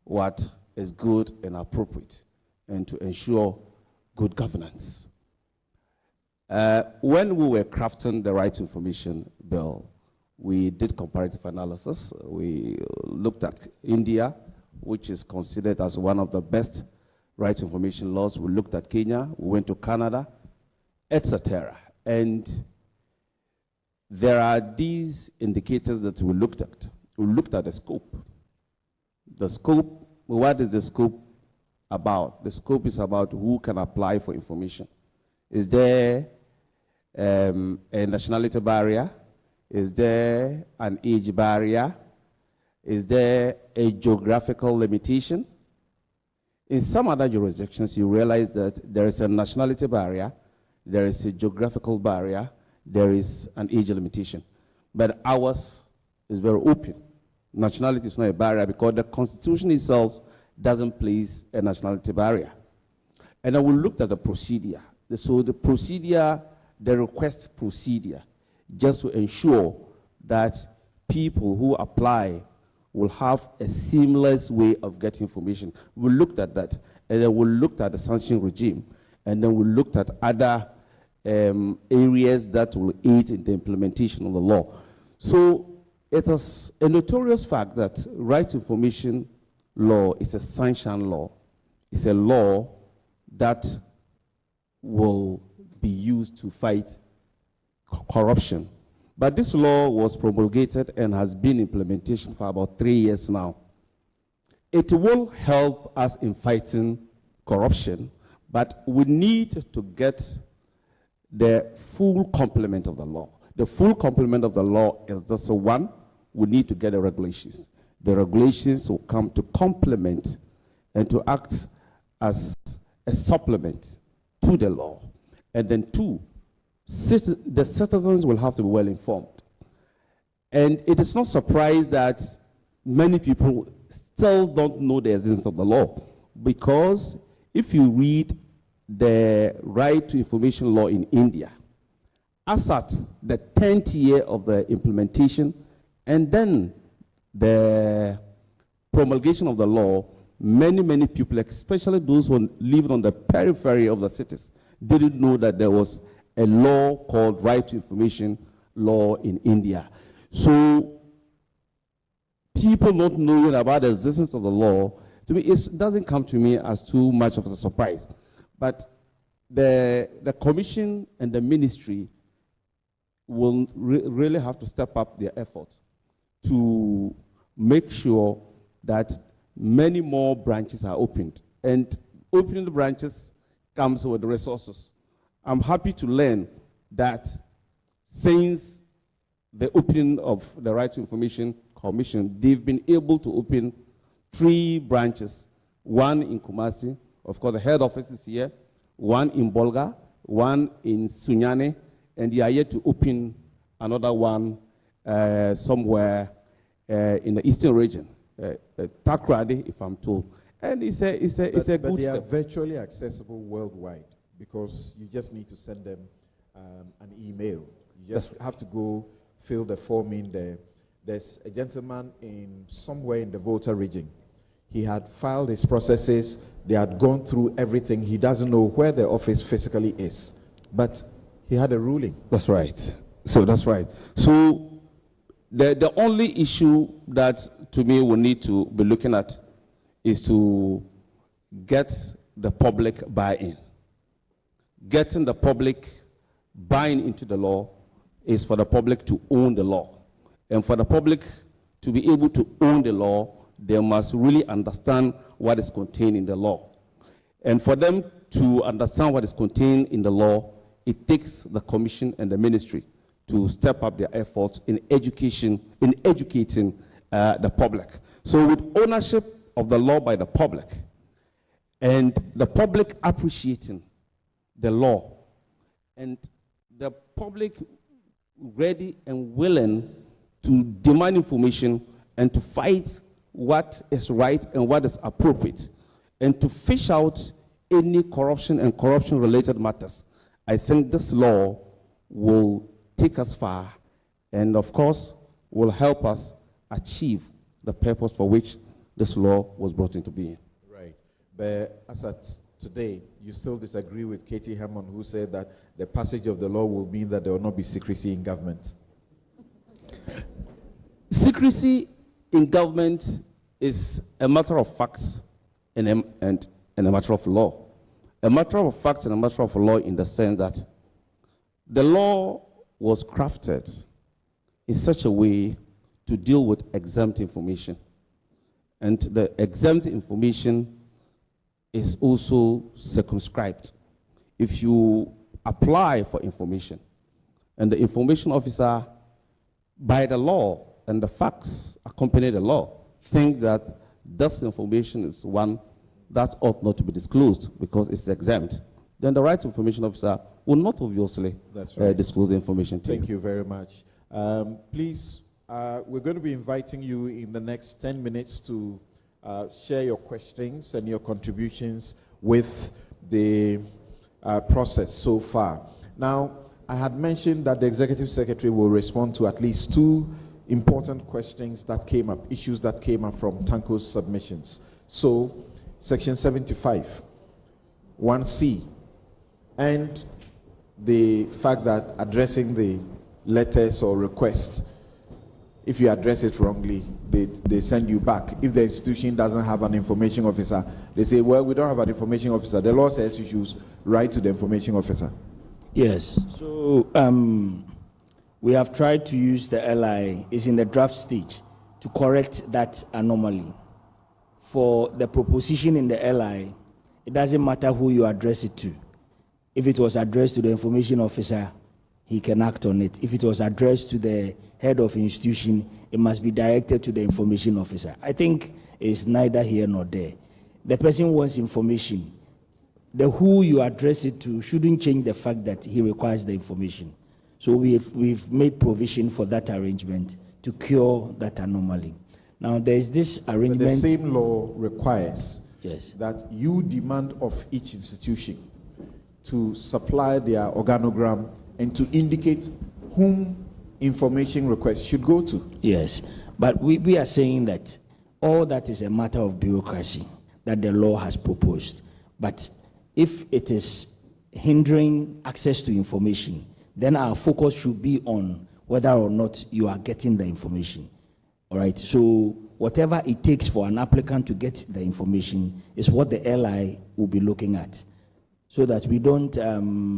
what is good and appropriate and to ensure good governance. When we were crafting the Right to Information Bill, we did comparative analysis. We looked at India, which is considered as one of the best right to information laws. We looked at Kenya, we went to Canada, etc. And there are these indicators that we looked at. We looked at the scope. The scope, what is the scope about? The scope is about who can apply for information. Is there a nationality barrier? Is there an age barrier? Is there a geographical limitation? In some other jurisdictions, you realize that there is a nationality barrier, there is a geographical barrier, there is an age limitation. But ours is very open. Nationality is not a barrier because the Constitution itself doesn't place a nationality barrier. And then we looked at the procedure. So the procedure, the request procedure, just to ensure that people who apply will have a seamless way of getting information. We looked at that, and then we looked at the sanction regime, and then we looked at other areas that will aid in the implementation of the law. So it is a notorious fact that right to information law is a sanctioned law. It's a law that will be used to fight corruption. But this law was promulgated and has been in implementation for about 3 years now. It will help us in fighting corruption, but we need to get the full complement of the law. The full complement of the law is just one. We need to get the regulations. The regulations will come to complement and to act as a supplement to the law. And then two, the citizens will have to be well informed. And it is not surprised that many people still don't know the existence of the law, because if you read the right to information law in India, as at the 10th year of the implementation and then the promulgation of the law, many people, especially those who live on the periphery of the cities, didn't know that there was a law called right to information law in India. So people not knowing about the existence of the law, to me, it doesn't come to me as too much of a surprise. But the commission and the ministry will really have to step up their effort to make sure that many more branches are opened. And opening the branches comes with resources. I'm happy to learn that since the opening of the Right to Information Commission, they've been able to open 3 branches, one in Kumasi, of course the head office is here, one in Bolga, one in Sunyane, and they are yet to open another one somewhere in the eastern region, Takrady, if I'm told. And it's a good step. But they are virtually accessible worldwide, because you just need to send them an email. You just have to go fill the form in there. There's a gentleman in somewhere in the Volta region. He had filed his processes. They had gone through everything. He doesn't know where the office physically is, but he had a ruling. That's right. So that's right. So the only issue that to me we need to be looking at is to get the public buy-in. Getting the public buying into the law is for the public to own the law. And for the public to be able to own the law, they must really understand what is contained in the law. And for them to understand what is contained in the law, it takes the commission and the ministry to step up their efforts in educating the public. So with ownership of the law by the public, and the public appreciating the law, and the public ready and willing to demand information and to fight what is right and what is appropriate, and to fish out any corruption and corruption-related matters, I think this law will take us far, and of course will help us achieve the purpose for which this law was brought into being. Right. But as at today, you still disagree with Katie Hammond, who said that the passage of the law will mean that there will not be secrecy in government? Secrecy in government is a matter of facts and a matter of law. A matter of facts and a matter of law in the sense that the law was crafted in such a way to deal with exempt information. And the exempt information is also circumscribed. If you apply for information and the information officer, by the law and the facts accompany the law, think that this information is one that ought not to be disclosed because it's exempt, then the right information officer will not obviously disclose the information to you. Thank you very much. Please, we're going to be inviting you in the next 10 minutes to share your questions and your contributions with the process so far. Now, I had mentioned that the Executive Secretary will respond to at least 2 important questions that came up, issues that came up from Tanko's submissions. So, Section 75, 1C, and the fact that addressing the letters or requests, if you address it wrongly, they send you back. If the institution doesn't have an information officer, they say, well, we don't have an information officer. The law says you should write to the information officer. Yes. So we have tried to use the LI, is in the draft stage, to correct that anomaly. For the proposition in the LI, it doesn't matter who you address it to. If it was addressed to the information officer, he can act on it. If it was addressed to the head of institution, it must be directed to the information officer. I think it's neither here nor there. The person wants information. The who you address it to shouldn't change the fact that he requires the information. So we've made provision for that arrangement to cure that anomaly. Now there is this arrangement. But the same law requires yes, that you demand of each institution to supply their organogram and to indicate whom information requests should go to. Yes, but we are saying that all that is a matter of bureaucracy that the law has proposed. But if it is hindering access to information, then our focus should be on whether or not you are getting the information. All right, so whatever it takes for an applicant to get the information is what the LI will be looking at, so that we don't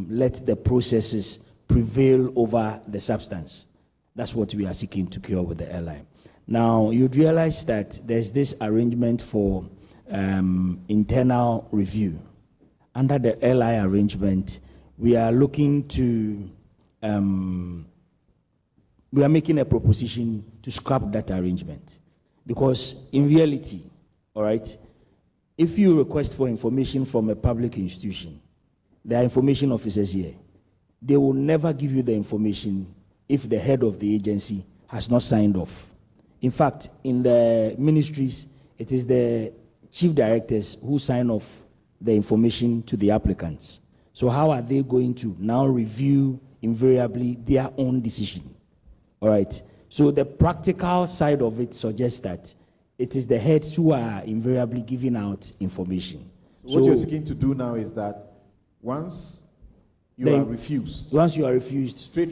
let the processes prevail over the substance. That's what we are seeking to cure with the LI. Now, you'd realize that there's this arrangement for internal review. Under the LI arrangement, we are looking to, we are making a proposition to scrap that arrangement. Because in reality, all right, if you request for information from a public institution, there are information officers here. They will never give you the information if the head of the agency has not signed off. In fact, in the ministries, it is the chief directors who sign off the information to the applicants. So how are they going to now review invariably their own decision? All right. So the practical side of it suggests that it is the heads who are invariably giving out information. So what you're seeking to do now is that once you are refused,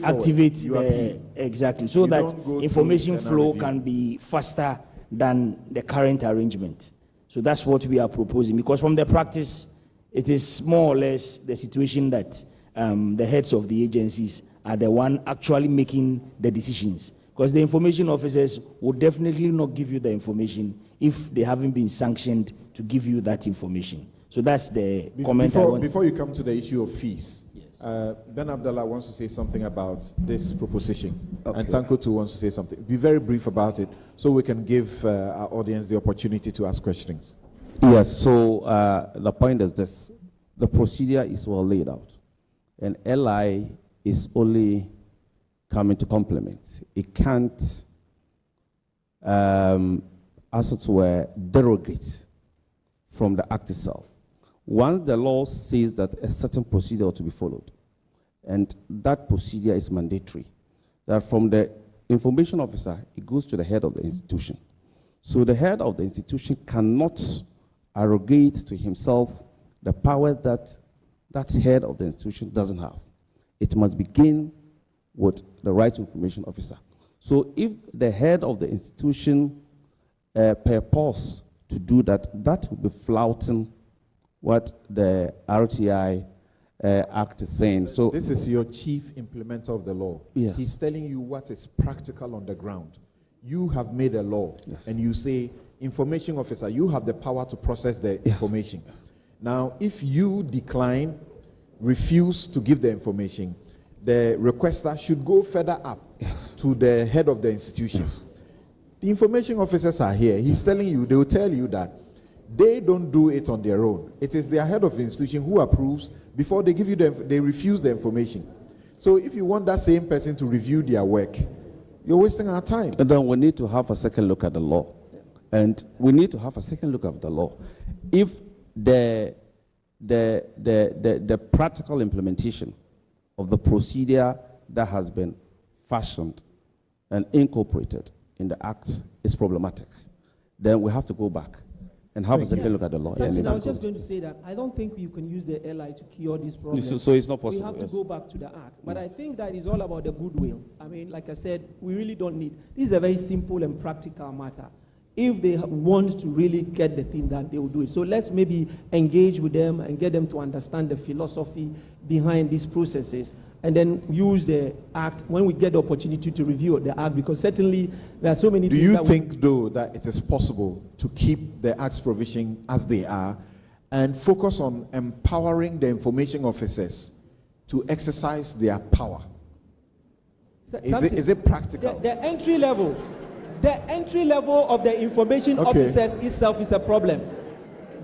activate the exactly, so that information flow can be faster than the current arrangement. So that's what we are proposing, because from the practice, it is more or less the situation that the heads of the agencies are the one actually making the decisions. Because the information officers would definitely not give you the information if they haven't been sanctioned to give you that information. So that's the comment I want. Before you come to the issue of fees, yes. Ben Abdallah wants to say something about this proposition. Okay. And Tanko too wants to say something. Be very brief about it so we can give our audience the opportunity to ask questions. Yes, so the point is this. The procedure is well laid out. And LI is only coming to complement. It can't, as it were, derogate from the act itself. Once the law says that a certain procedure ought to be followed, and that procedure is mandatory, that from the information officer, it goes to the head of the institution. So the head of the institution cannot arrogate to himself the powers that that head of the institution doesn't have. It must begin with the right information officer. So if the head of the institution purpose to do that, that would be flouting what the RTI Act is saying. So this is your chief implementer of the law. Yes. He's telling you what is practical on the ground. You have made a law, yes, and you say, information officer, you have the power to process the yes, information. Now, if you decline, refuse to give the information, the requester should go further up, yes, to the head of the institution. Yes. The information officers are here. He's telling you, they will tell you that they don't do it on their own. It is their head of the institution who approves before they give you they refuse the information. So if you want that same person to review their work, you're wasting our time. And then we need to have a second look at the law. And we need to have a second look at the law. If the practical implementation of the procedure that has been fashioned and incorporated in the Act is problematic, then we have to go back and have a second look at the law. I was just going to say that I don't think you can use the LI to cure this problem. So it's not possible. We have to go back to the Act. But I think that is all about the goodwill. I mean, like I said, we really don't need. This is a very simple and practical matter. If they want to really get the thing done, they will do it. So let's maybe engage with them and get them to understand the philosophy behind these processes, and then use the Act when we get the opportunity to review the Act, because certainly there are so many things. Do you think, though, that it is possible to keep the Act's provision as they are and focus on empowering the information officers to exercise their power? Is it practical? The entry level of the information officers itself is a problem.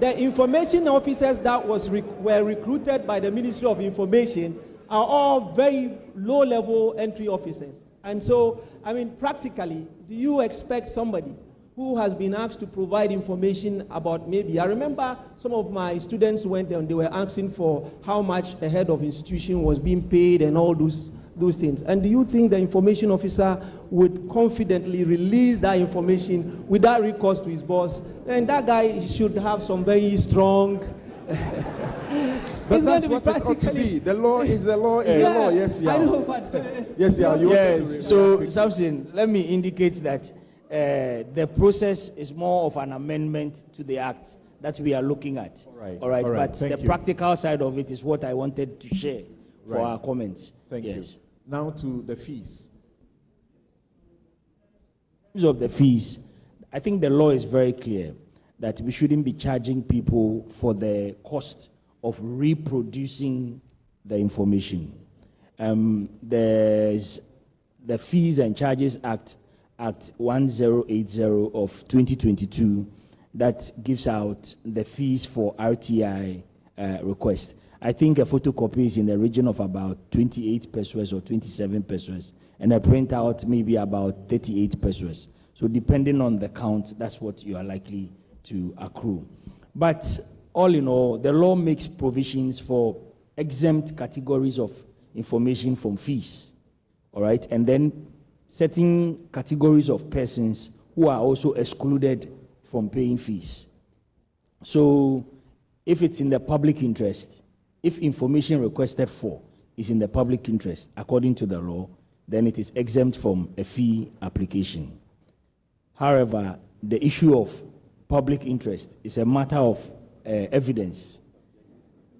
The information officers that were recruited by the Ministry of Information are all very low-level entry officers. And so, I mean, practically, do you expect somebody who has been asked to provide information about maybe, I remember some of my students went there and they were asking for how much a head of institution was being paid and all those things. And do you think the information officer would confidently release that information without recourse to his boss? And that guy should have some very strong... But that's what it ought to be. The law is the law is the law. Yes, yeah. I know, but... yes, yeah. Yes, so, Samson, let me indicate that the process is more of an amendment to the Act that we are looking at. All right. But the practical side of it is what I wanted to share for our comments. Thank you. Now to the fees. In terms of the fees, I think the law is very clear that we shouldn't be charging people for the cost of reproducing the information. There's the Fees and Charges Act 1080 of 2022 that gives out the fees for RTI request. I think a photocopy is in the region of about 28 pesos or 27 pesos, and a printout maybe about 38 pesos. So depending on the count, that's what you are likely to accrue. But all in all, the law makes provisions for exempt categories of information from fees, all right? And then certain categories of persons who are also excluded from paying fees. So if it's in the public interest, if information requested for is in the public interest, according to the law, then it is exempt from a fee application. However, the issue of public interest is a matter of evidence.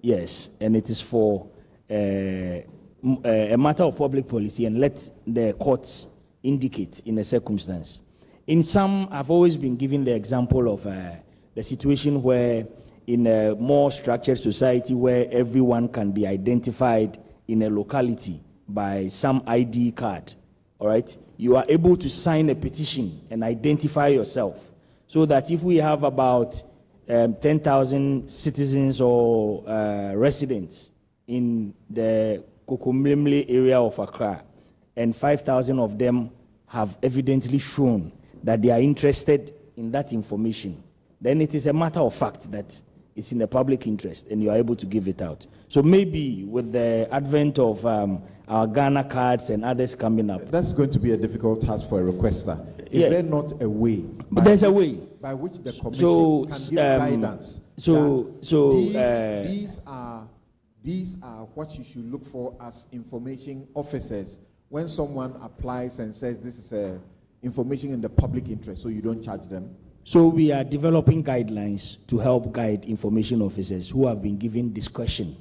Yes, and it is for a matter of public policy, and let the courts indicate in a circumstance. In some, I've always been given the example of the situation where in a more structured society where everyone can be identified in a locality by some ID card, all right, you are able to sign a petition and identify yourself, so that if we have about 10,000 citizens or residents in the Kokomlemle area of Accra, and 5,000 of them have evidently shown that they are interested in that information, then it is a matter of fact that it's in the public interest and you are able to give it out. So maybe with the advent of our Ghana cards and others coming up. That's going to be a difficult task for a requester. Is there not a way? But there's a way. By which the commission can give guidance. These are what you should look for as information officers when someone applies and says this is information in the public interest, so you don't charge them. So we are developing guidelines to help guide information officers who have been given discretion,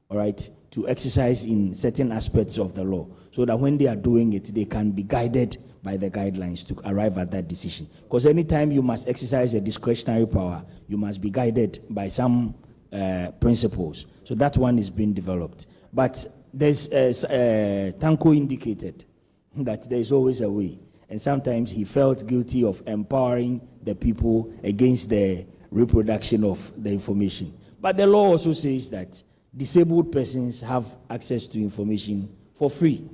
all right, to exercise in certain aspects of the law, so that when they are doing it, they can be guided by the guidelines to arrive at that decision. Because anytime you must exercise a discretionary power, you must be guided by some principles. So that one is being developed. But there's Tanko indicated that there is always a way. And sometimes he felt guilty of empowering the people against the reproduction of the information. But the law also says that disabled persons have access to information for free,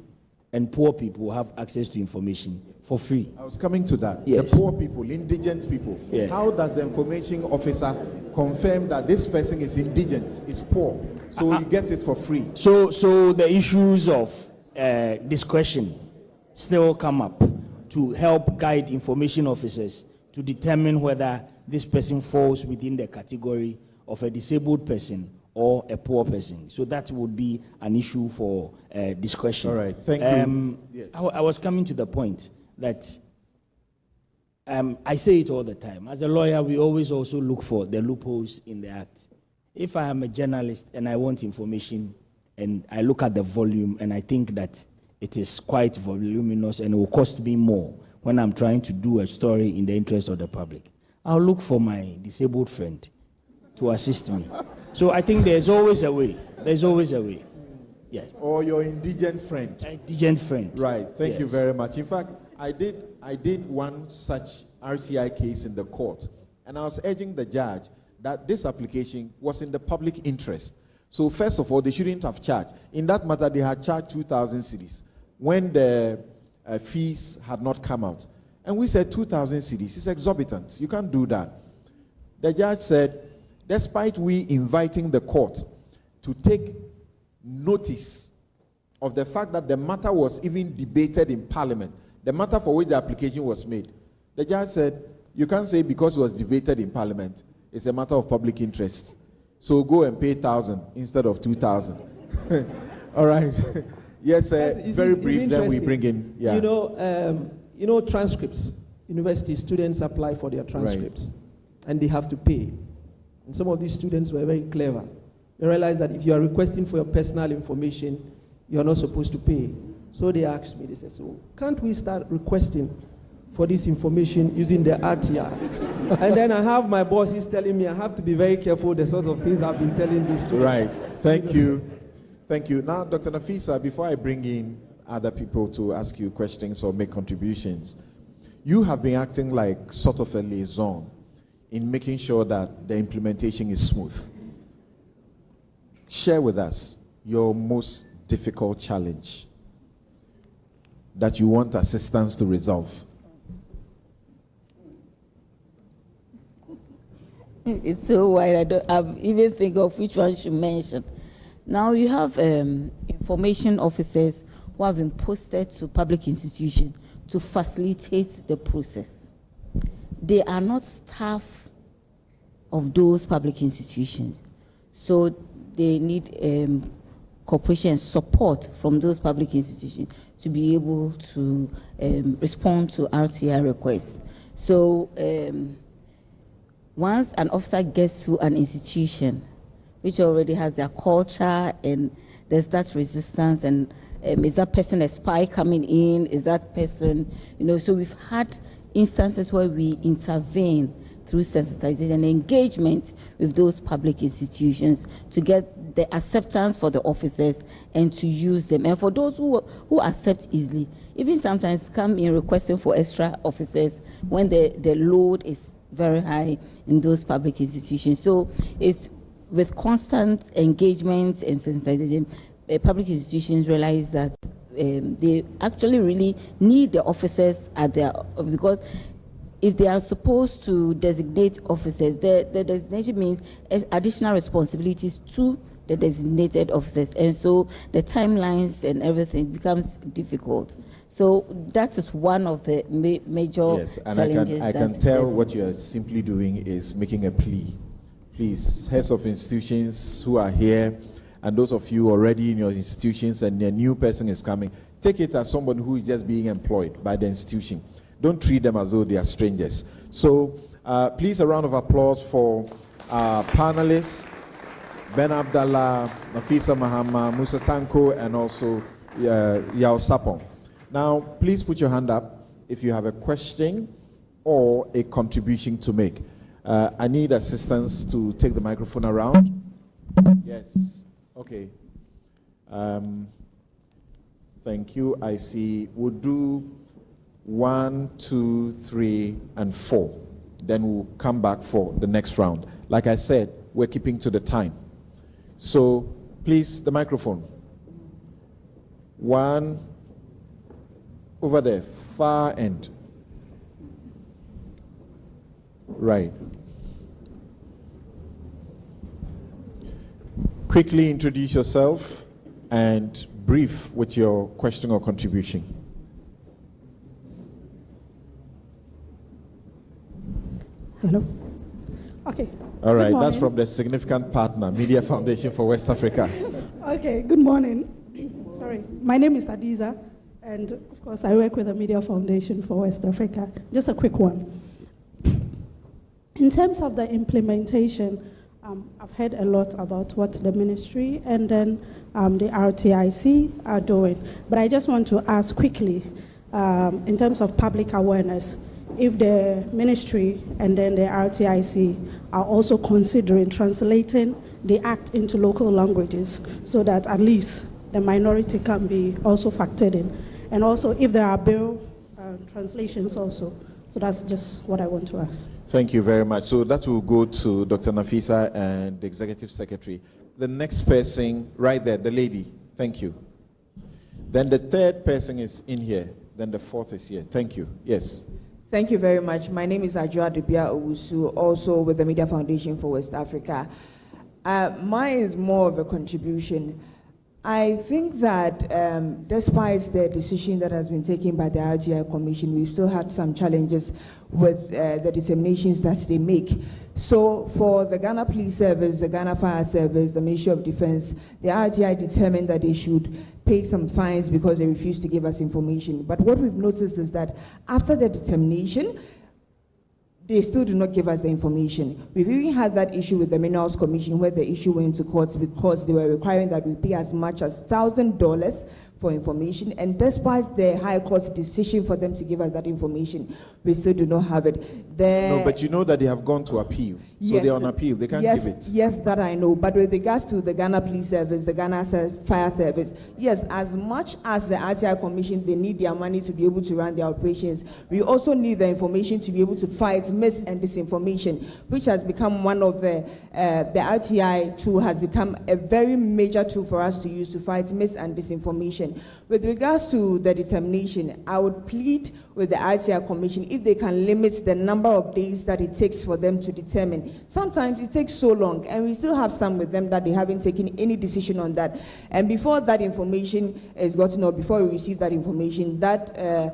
and poor people have access to information for free. I was coming to that. Yes. The poor people, indigent people. Yeah. How does the information officer confirm that this person is indigent, is poor, so you get it for free? So the issues of discretion still come up to help guide information officers to determine whether this person falls within the category of a disabled person or a poor person. So that would be an issue for discretion. All right, thank you. Yes. I was coming to the point that I say it all the time. As a lawyer, we always also look for the loopholes in the act. If I am a journalist and I want information and I look at the volume and I think that it is quite voluminous and it will cost me more when I'm trying to do a story in the interest of the public, I'll look for my disabled friend to assist me. So I think there's always a way. There's always a way. Yes. Or your indigent friend. Indigent friend. Right. Thank you Yes. very much. In fact, I did one such RTI case in the court, and I was urging the judge that this application was in the public interest. So first of all, they shouldn't have charged. In that matter, they had charged 2,000 cedis when the fees had not come out. And we said 2,000 cedis is exorbitant. You can't do that. The judge said, despite we inviting the court to take notice of the fact that the matter was even debated in Parliament, the matter for which the application was made, the judge said, you can't say because it was debated in Parliament, it's a matter of public interest. So go and pay 1,000 instead of 2,000. All right. Yes, very brief, then we bring in. Yeah. You know transcripts. University students apply for their transcripts, and they have to pay. And some of these students were very clever. They realized that if you are requesting for your personal information, you are not supposed to pay. So they asked me, they said, so can't we start requesting for this information using the RTI? And then I have my boss, he's telling me I have to be very careful the sort of things I've been telling these students. Right. Thank you. Thank you. Now, Dr. Nafisa, before I bring in other people to ask you questions or make contributions, you have been acting like sort of a liaison in making sure that the implementation is smooth. Share with us your most difficult challenge that you want assistance to resolve. It's so wide, I even think of which one should mention. Now you have information officers who have been posted to public institutions to facilitate the process. They are not staff of those public institutions, so they need cooperation and support from those public institutions to be able to respond to RTI requests. So once an officer gets to an institution which already has their culture and there's that resistance, and is that person a spy coming in? Is that person, so we've had instances where we intervene through sensitization and engagement with those public institutions to get the acceptance for the officers and to use them. And for those who accept easily, even sometimes come in requesting for extra officers when the load is very high in those public institutions. So it's with constant engagement and sensitization, public institutions realize that they actually really need the officers at their, because if they are supposed to designate officers, the designation means additional responsibilities to the designated officers, and so the timelines and everything becomes difficult. So that is one of the major challenges. I can tell what you are simply doing is making a plea. Please, heads of institutions who are here, and those of you already in your institutions and a new person is coming, take it as somebody who is just being employed by the institution. Don't treat them as though they are strangers. So Please, a round of applause for our panelists, Ben Abdallah, Nafisa Mahama, Musa Tanko, and also Yao Sapong. Now, please put your hand up if you have a question or a contribution to make. I need assistance to take the microphone around. Yes. Okay. Thank you. I see. We'll do 1, 2, 3, and 4. Then we'll come back for the next round. Like I said, we're keeping to the time. So, please, the microphone. 1, over there, far end. Right. Quickly introduce yourself and brief with your question or contribution. Hello. Okay. All right, that's from the significant partner, Media Foundation for West Africa. Okay, good morning. Sorry, my name is Adiza, and of course I work with the Media Foundation for West Africa. Just a quick one. In terms of the implementation, I've heard a lot about what the ministry and then the RTIC are doing. But I just want to ask quickly, in terms of public awareness, if the ministry and then the RTIC are also considering translating the act into local languages so that at least the minority can be also factored in. And also if there are bill translations also. So that's just what I want to ask. Thank you very much. So that will go to Dr. Nafisa and the Executive Secretary. The next person, right there, the lady. Thank you. Then the third person is in here. Then the fourth is here. Thank you. Yes. Thank you very much. My name is Ajua Dubia Owusu, also with the Media Foundation for West Africa. Mine is more of a contribution. I think that despite the decision that has been taken by the RTI Commission, we've still had some challenges with the determinations that they make. So for the Ghana Police Service, the Ghana Fire Service, the Ministry of Defense, the RTI determined that they should pay some fines because they refused to give us information. But what we've noticed is that after the determination, they still do not give us the information. We've even had that issue with the Minerals Commission where the issue went to court because they were requiring that we pay as much as $1,000 for information, and despite the High Court's decision for them to give us that information, we still do not have it. No, but you know that they have gone to appeal. Yes, so they're on appeal. They can't give it. Yes, that I know. But with regards to the Ghana Police Service, the Ghana Fire Service, yes, as much as the RTI Commission, they need their money to be able to run their operations. We also need the information to be able to fight mis- and disinformation, which has become one of the RTI tool has become a very major tool for us to use to fight mis- and disinformation. With regards to the determination, I would plead with the RTI Commission if they can limit the number of days that it takes for them to determine. Sometimes it takes so long, and we still have some with them that they haven't taken any decision on that. And before that information is gotten, or before we receive that information, that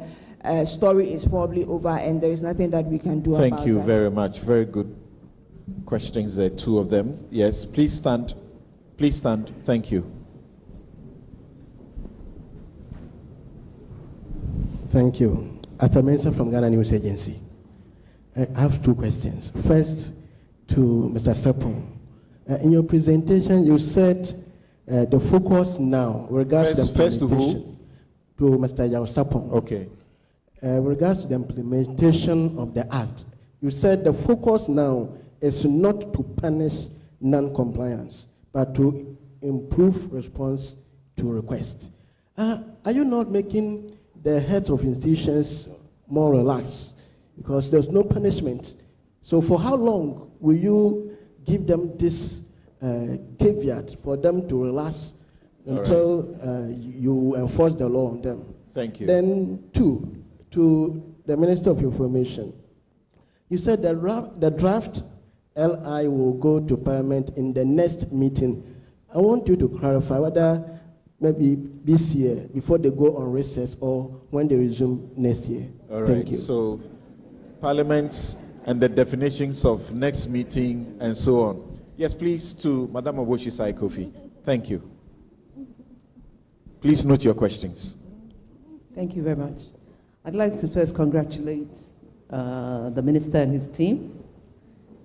story is probably over, and there is nothing that we can do about that. Thank you very much. Very good questions there, two of them. Yes, please stand. Please stand. Thank you. Thank you. Atamensa from Ghana News Agency. I have two questions. First, to Mr. Sepon. In your presentation, you said the focus now regards the first to who? To Mr. Yao Sapon. Okay. Regards to the implementation of the act, you said the focus now is not to punish non-compliance, but to improve response to requests. Are you not making the heads of institutions more relaxed? Because there's no punishment. So for how long will you give them this caveat for them to relax until you enforce the law on them? Thank you. Then two, to the Minister of Information. You said the draft LI will go to Parliament in the next meeting. I want you to clarify whether maybe this year, before they go on recess, or when they resume next year. All right. Thank you. So, Parliament and the definitions of next meeting and so on. Yes, please, to Madam Oboshi Sai Kofi. Thank you. Please note your questions. Thank you very much. I'd like to first congratulate the Minister and his team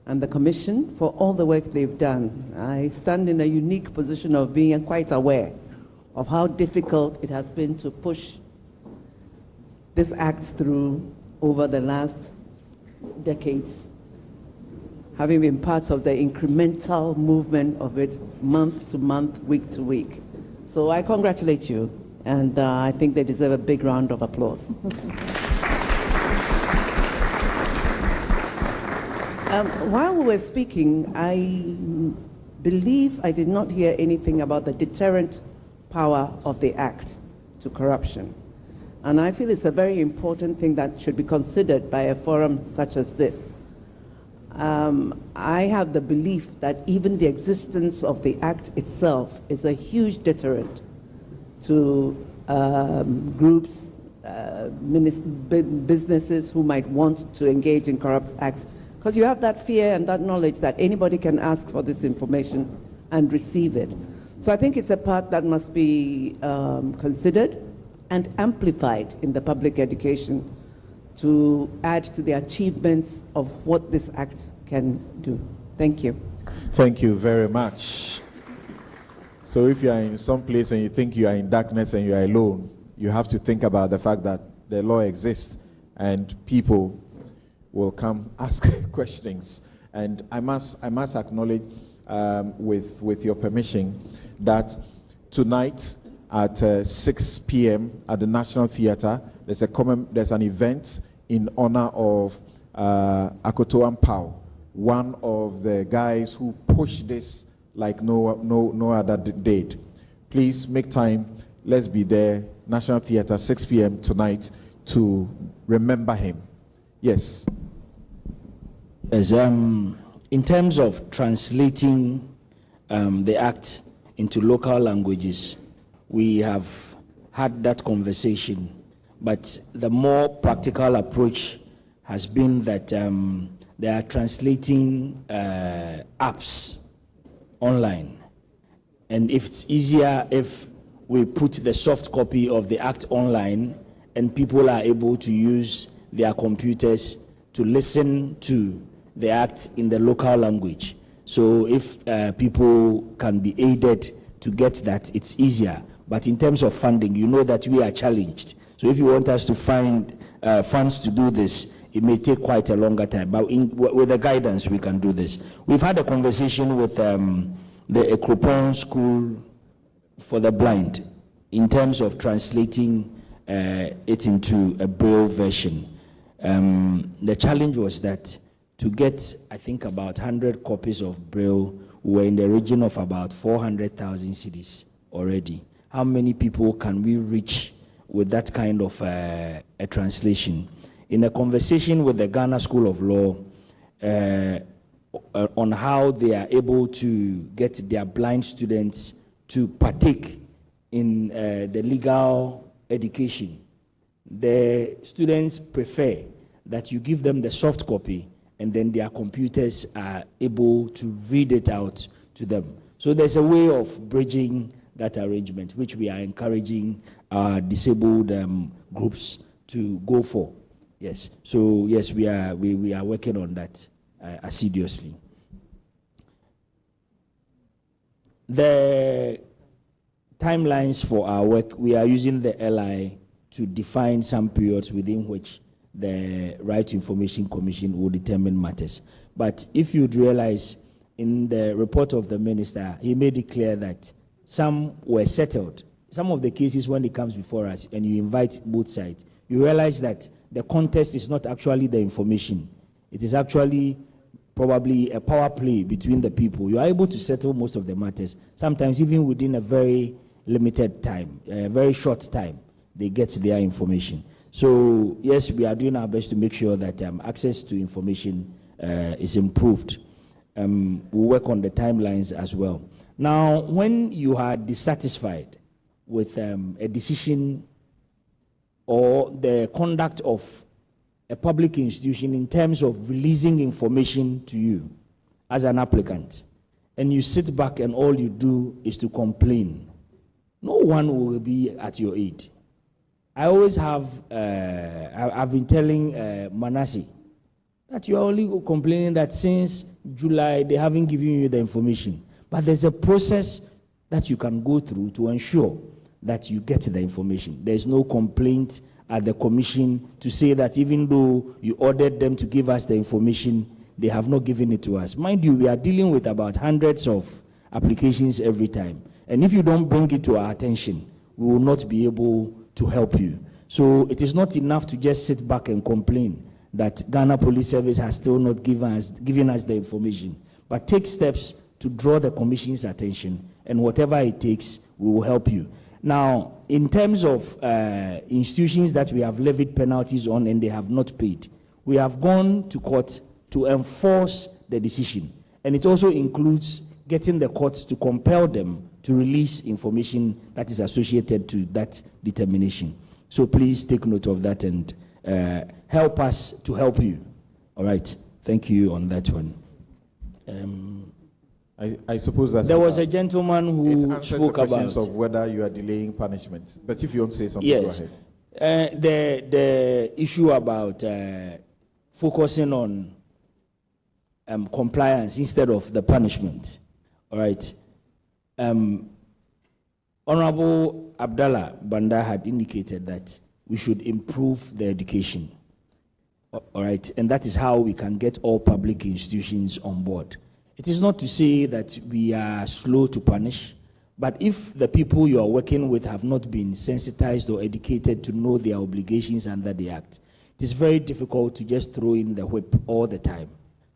and the Commission for all the work they've done. I stand in a unique position of being quite aware of how difficult it has been to push this act through over the last decades, having been part of the incremental movement of it month to month, week to week. So I congratulate you, and I think they deserve a big round of applause. While we were speaking, I believe I did not hear anything about the deterrent power of the act to corruption. And I feel it's a very important thing that should be considered by a forum such as this. I have the belief that even the existence of the act itself is a huge deterrent to groups, businesses who might want to engage in corrupt acts, because you have that fear and that knowledge that anybody can ask for this information and receive it. So I think it's a part that must be considered and amplified in the public education to add to the achievements of what this act can do. Thank you. Thank you very much. So if you are in some place and you think you are in darkness and you are alone, you have to think about the fact that the law exists and people will come ask questions. And I must acknowledge, with your permission, that tonight at 6 p.m. at the National Theatre, there's an event in honor of Akoto Ampao, one of the guys who pushed this like no other did. Please make time. Let's be there. National Theatre, 6 p.m. tonight, to remember him. Yes. As in terms of translating the act into local languages, we have had that conversation, but the more practical approach has been that they are translating apps online. And if it's easier if we put the soft copy of the act online and people are able to use their computers to listen to the act in the local language. So if people can be aided to get that, it's easier. But in terms of funding, you know that we are challenged. So if you want us to find funds to do this, it may take quite a longer time. But with the guidance, we can do this. We've had a conversation with the Ekropon School for the Blind in terms of translating it into a Braille version. The challenge was that to get, I think, about 100 copies of Braille, we were in the region of about 400,000 cedis already. How many people can we reach with that kind of a translation? In a conversation with the Ghana School of Law on how they are able to get their blind students to partake in the legal education, the students prefer that you give them the soft copy and then their computers are able to read it out to them. So there's a way of bridging that arrangement, which we are encouraging our disabled groups to go for. Yes. So yes, we are working on that assiduously. The timelines for our work, we are using the LI to define some periods within which the Right to Information Commission will determine matters. But if you'd realize, in the report of the minister, he made it clear that some were settled. Some of the cases, when it comes before us and you invite both sides, you realize that the contest is not actually the information. It is actually probably a power play between the people. You are able to settle most of the matters, sometimes even within a very limited time, a very short time, they get their information. So yes, we are doing our best to make sure that access to information is improved. We'll work on the timelines as well. Now, when you are dissatisfied with a decision or the conduct of a public institution in terms of releasing information to you as an applicant, and you sit back and all you do is to complain, no one will be at your aid. I always have, I've been telling Manasseh that you are only complaining that since July they haven't given you the information. But there's a process that you can go through to ensure that you get the information. There's no complaint at the commission to say that even though you ordered them to give us the information, they have not given it to us. Mind you, we are dealing with about hundreds of applications every time. And if you don't bring it to our attention, we will not be able to help you. So it is not enough to just sit back and complain that Ghana Police Service has still not given us the information. But take steps to draw the commission's attention, and whatever it takes, we will help you. Now, in terms of institutions that we have levied penalties on and they have not paid, we have gone to court to enforce the decision. And it also includes getting the courts to compel them to release information that is associated to that determination. So please take note of that and help us to help you. All right. Thank you on that one. I suppose that there was a gentleman who spoke the about of whether you are delaying punishment. But if you want to say something, yes, go ahead. The issue about focusing on compliance instead of the punishment. All right. Honorable Abdallah Banda had indicated that we should improve the education. All right. And that is how we can get all public institutions on board. It is not to say that we are slow to punish, but if the people you are working with have not been sensitized or educated to know their obligations under the Act, it is very difficult to just throw in the whip all the time.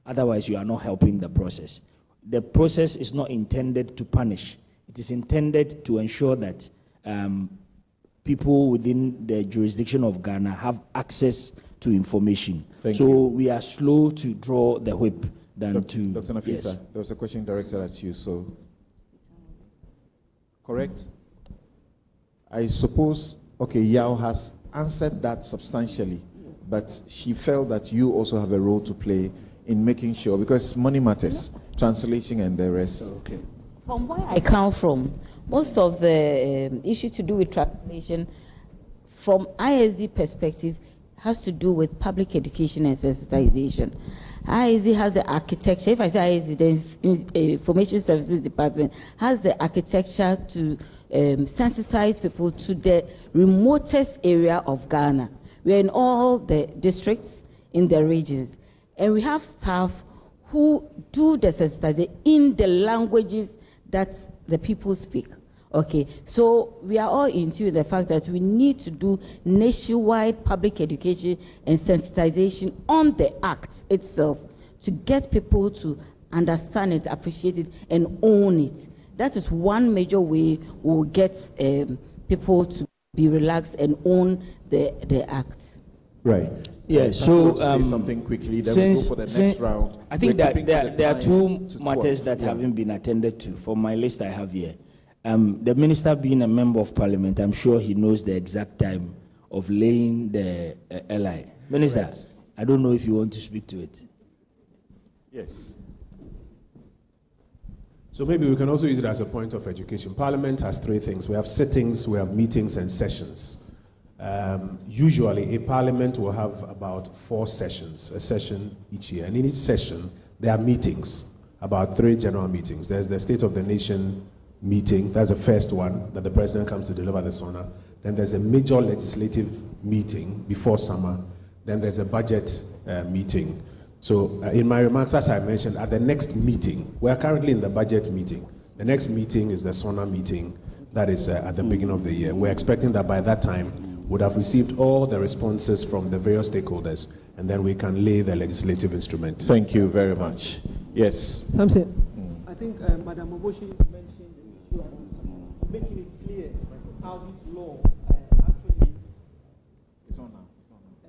Otherwise, you are not helping the process. The process is not intended to punish. It is intended to ensure that people within the jurisdiction of Ghana have access to information. Thank you. We are slow to draw the whip than to... Dr. Nafisa, yes. There was a question directed at you, so... Correct? I suppose, okay, Yao has answered that substantially, but she felt that you also have a role to play in making sure, because money matters, translation and the rest. Okay. From where I come from, most of the issue to do with translation, from ISD perspective, has to do with public education and sensitization. ISD has the architecture. If I say ISD, the Information Services Department has the architecture to sensitize people to the remotest area of Ghana. We're in all the districts in the regions. And we have staff who do the sensitization in the languages that the people speak. Okay, so we are all into the fact that we need to do nationwide public education and sensitization on the Act itself to get people to understand it, appreciate it, and own it. That is one major way we'll get people to be relaxed and own the Act. Right. Yeah, so say something quickly, then we go for the next round. I think that there are two matters that haven't been attended to. For my list I have here. The minister being a member of parliament, I'm sure he knows the exact time of laying the LI. Minister, right. I don't know if you want to speak to it. Yes. So maybe we can also use it as a point of education. Parliament has three things. We have sittings, we have meetings, and sessions. Usually, a parliament will have about 4 sessions, a session each year. And in each session, there are meetings, about 3 general meetings. There's the State of the Nation meeting. That's the first one, that the president comes to deliver the SONA. Then there's a major legislative meeting before summer. Then there's a budget meeting. So in my remarks, as I mentioned, at the next meeting, we are currently in the budget meeting. The next meeting is the SONA meeting. That is at the beginning of the year. We're expecting that by that time, would have received all the responses from the various stakeholders, and then we can lay the legislative instrument. Thank you very much. Yes. Something. I think Madam Oboshi mentioned the issue of making it clear how this law actually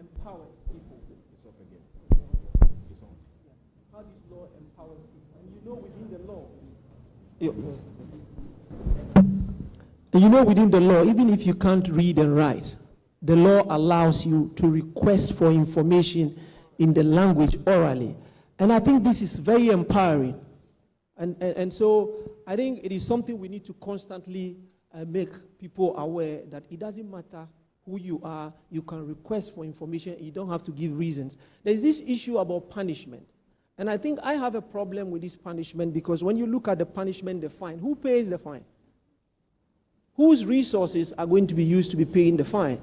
empowers people. It's off again. It's on. How this law empowers people. And you know within the law, even if you can't read and write, the law allows you to request for information in the language orally. And I think this is very empowering. And so I think it is something we need to constantly make people aware that it doesn't matter who you are, you can request for information, you don't have to give reasons. There's this issue about punishment. And I think I have a problem with this punishment because when you look at the punishment, the fine, who pays the fine? Whose resources are going to be used to be paying the fine?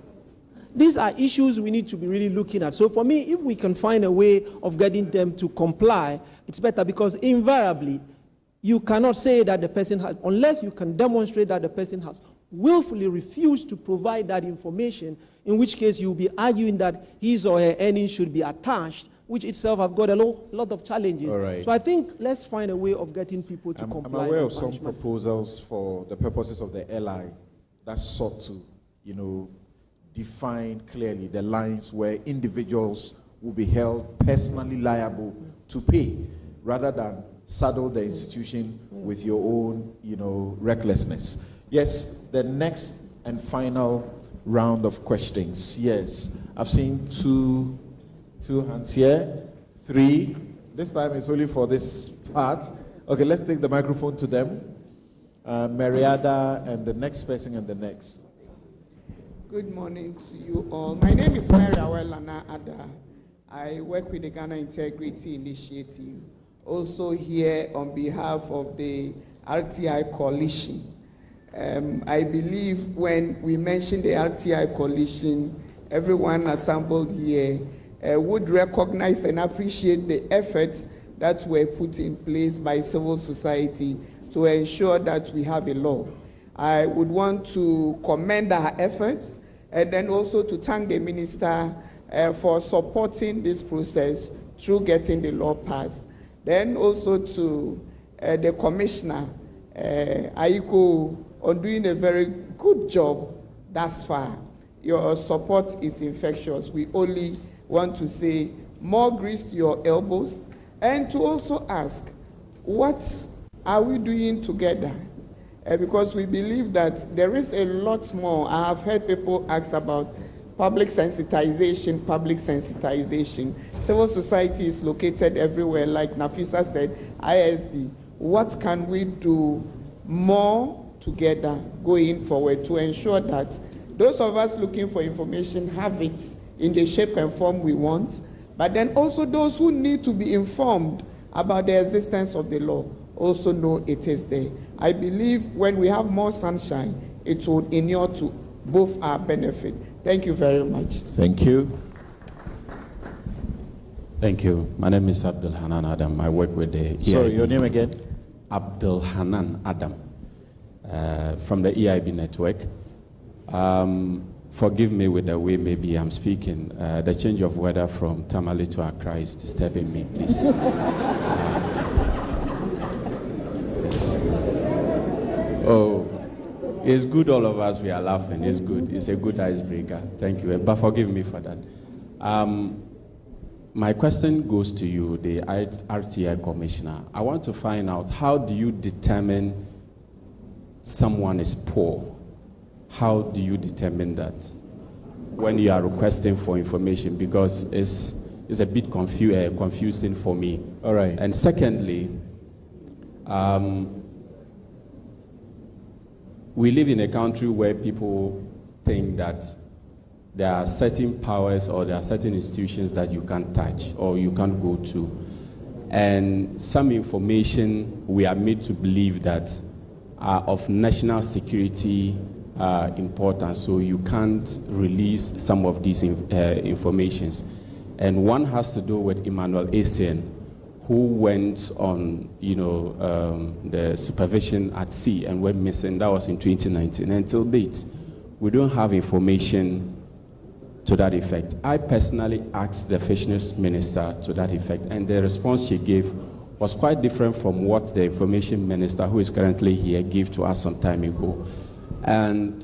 These are issues we need to be really looking at. So for me, if we can find a way of getting them to comply, it's better because invariably, you cannot say that the person has, unless you can demonstrate that the person has willfully refused to provide that information, in which case you'll be arguing that his or her earnings should be attached, which itself have got a lot of challenges. Right. So I think let's find a way of getting people to comply. I'm aware of some proposals for the purposes of the LI that sought to, define clearly the lines where individuals will be held personally liable to pay, rather than saddle the institution with your own, recklessness. Yes, the next and final round of questions. Yes, I've seen two hands here, 3. This time it's only for this part. Okay, let's take the microphone to them. Mariada and the next person and the next. Good morning to you all. My name is Mary Awelana Ada. I work with the Ghana Integrity Initiative, also here on behalf of the RTI Coalition. I believe when we mention the RTI Coalition, everyone assembled here would recognize and appreciate the efforts that were put in place by civil society to ensure that we have a law. I would want to commend our efforts and then also to thank the minister for supporting this process through getting the law passed. Then also to the commissioner, Aiko, on doing a very good job thus far. Your support is infectious. We only want to say more grease to your elbows and to also ask, what are we doing together? Because we believe that there is a lot more. I have heard people ask about public sensitization. Civil society is located everywhere, like Nafisa said, ISD. What can we do more together going forward to ensure that those of us looking for information have it in the shape and form we want, but then also those who need to be informed about the existence of the law also know it is there. I believe when we have more sunshine, it will inure to both our benefit. Thank you very much. Thank you. Thank you. My name is Abdul Hanan Adam. I work with the EIB. Sorry, your name again? Abdul Hanan Adam, from the EIB network. Forgive me with the way maybe I'm speaking. The change of weather from Tamale to Accra is disturbing me, please. Yes. Oh, it's good, all of us, we are laughing. It's good. It's a good icebreaker. Thank you. But forgive me for that. My question goes to you, the RTI Commissioner. I want to find out, how do you determine someone is poor? How do you determine that when you are requesting for information? Because it's a bit confusing for me. All right. And secondly, we live in a country where people think that there are certain powers or there are certain institutions that you can't touch or you can't go to. And some information we are made to believe that are of national security importance, so you can't release some of these informations. And one has to do with Emmanuel Essien, who went on, the supervision at sea and went missing. That was in 2019. Until date, we don't have information to that effect. I personally asked the Fisheries Minister to that effect, and the response she gave was quite different from what the Information Minister, who is currently here, gave to us some time ago. And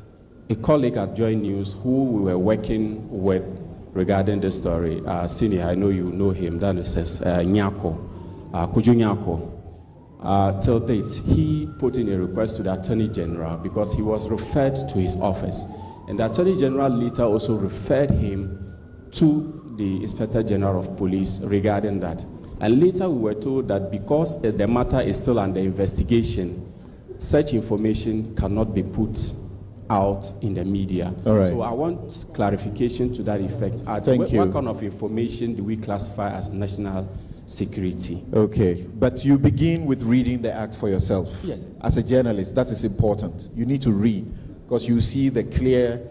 a colleague at JoyNews, who we were working with regarding this story, senior, I know you know him, that is Nyako, Kuju Nyako. Till date, he put in a request to the Attorney General because he was referred to his office. And the Attorney General later also referred him to the Inspector General of Police regarding that. And later we were told that because the matter is still under investigation, such information cannot be put out in the media. All right. So I want clarification to that effect. Thank you. What kind of information do we classify as national security? Okay, but you begin with reading the act for yourself. Yes. As a journalist, that is important. You need to read because you see the clear,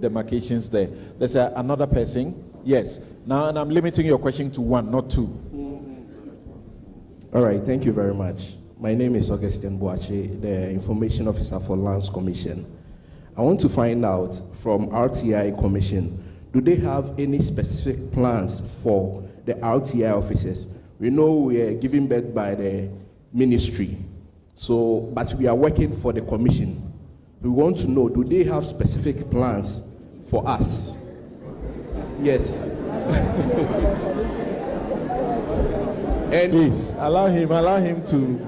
demarcations there. There's another person. Yes. Now, and I'm limiting your question to one, not two. All right, thank you very much. My name is Augustine Boache, the Information Officer for Lands Commission. I want to find out from RTI Commission, do they have any specific plans for the RTI officers? We know we are given birth by the ministry, but we are working for the commission. We want to know, do they have specific plans for us? Yes. And please allow him to.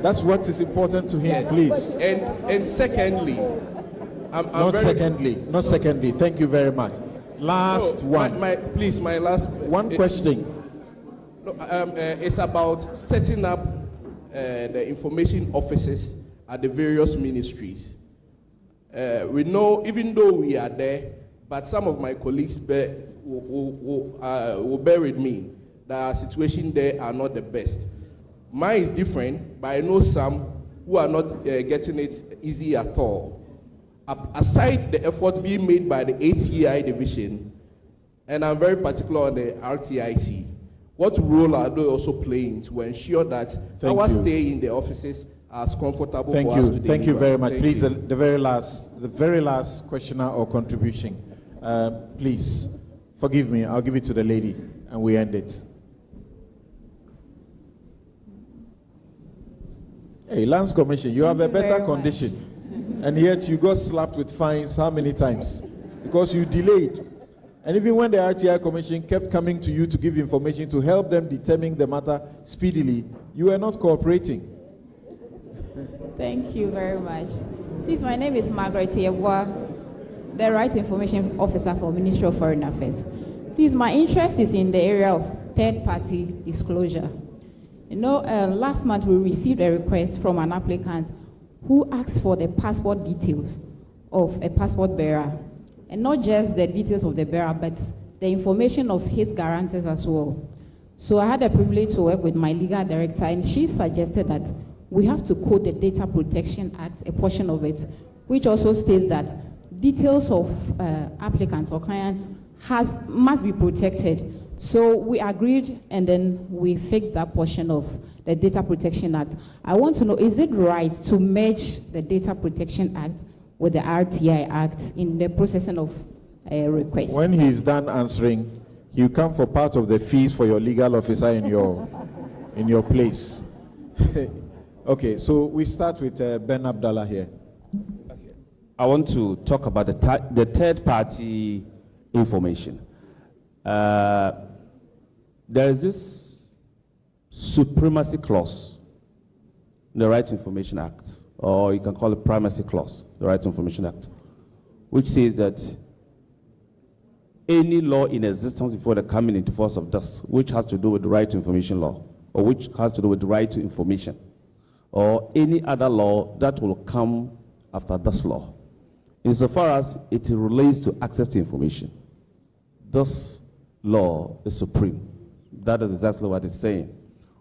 That's what is important to him. Yes. Please. And secondly, not secondly. Thank you very much. Last one. My last one question. It's about setting up the information offices at the various ministries. We know, even though we are there, but some of my colleagues will bear with me that our situation there are not the best. Mine is different, but I know some who are not getting it easy at all. Aside the effort being made by the ATI division, and I'm very particular on the RTIC, what role are they also playing to ensure that our stay in the offices as comfortable for us to Thank you very much. Please, the very last questioner or contribution. Please, forgive me. I'll give it to the lady, and we end it. Hey, Lands Commission, you have a better condition, and yet you got slapped with fines how many times? Because you delayed. And even when the RTI Commission kept coming to you to give information to help them determine the matter speedily, you were not cooperating. Thank you very much. Please, my name is Margaret Yebwa, the Right Information Officer for Ministry of Foreign Affairs. Please, my interest is in the area of third-party disclosure. Last month we received a request from an applicant who asked for the passport details of a passport bearer, and not just the details of the bearer, but the information of his guarantors as well. So I had the privilege to work with my legal director, and she suggested that we have to code the Data Protection Act, a portion of it, which also states that details of applicants or client must be protected. So we agreed, and then we fixed that portion of the Data Protection Act. I want to know, is it right to merge the Data Protection Act with the RTI Act in the processing of a request? When he's done answering, he'll come for part of the fees for your legal officer in your place. Okay, so we start with Ben Abdallah here. Okay. I want to talk about the third-party information. There is this supremacy clause in the Right to Information Act, or you can call it primacy clause, the Right to Information Act, which says that any law in existence before the coming into force of this, which has to do with the right to information law, or which has to do with the right to information, or any other law that will come after this law, insofar as it relates to access to information, this law is supreme. That is exactly what it's saying.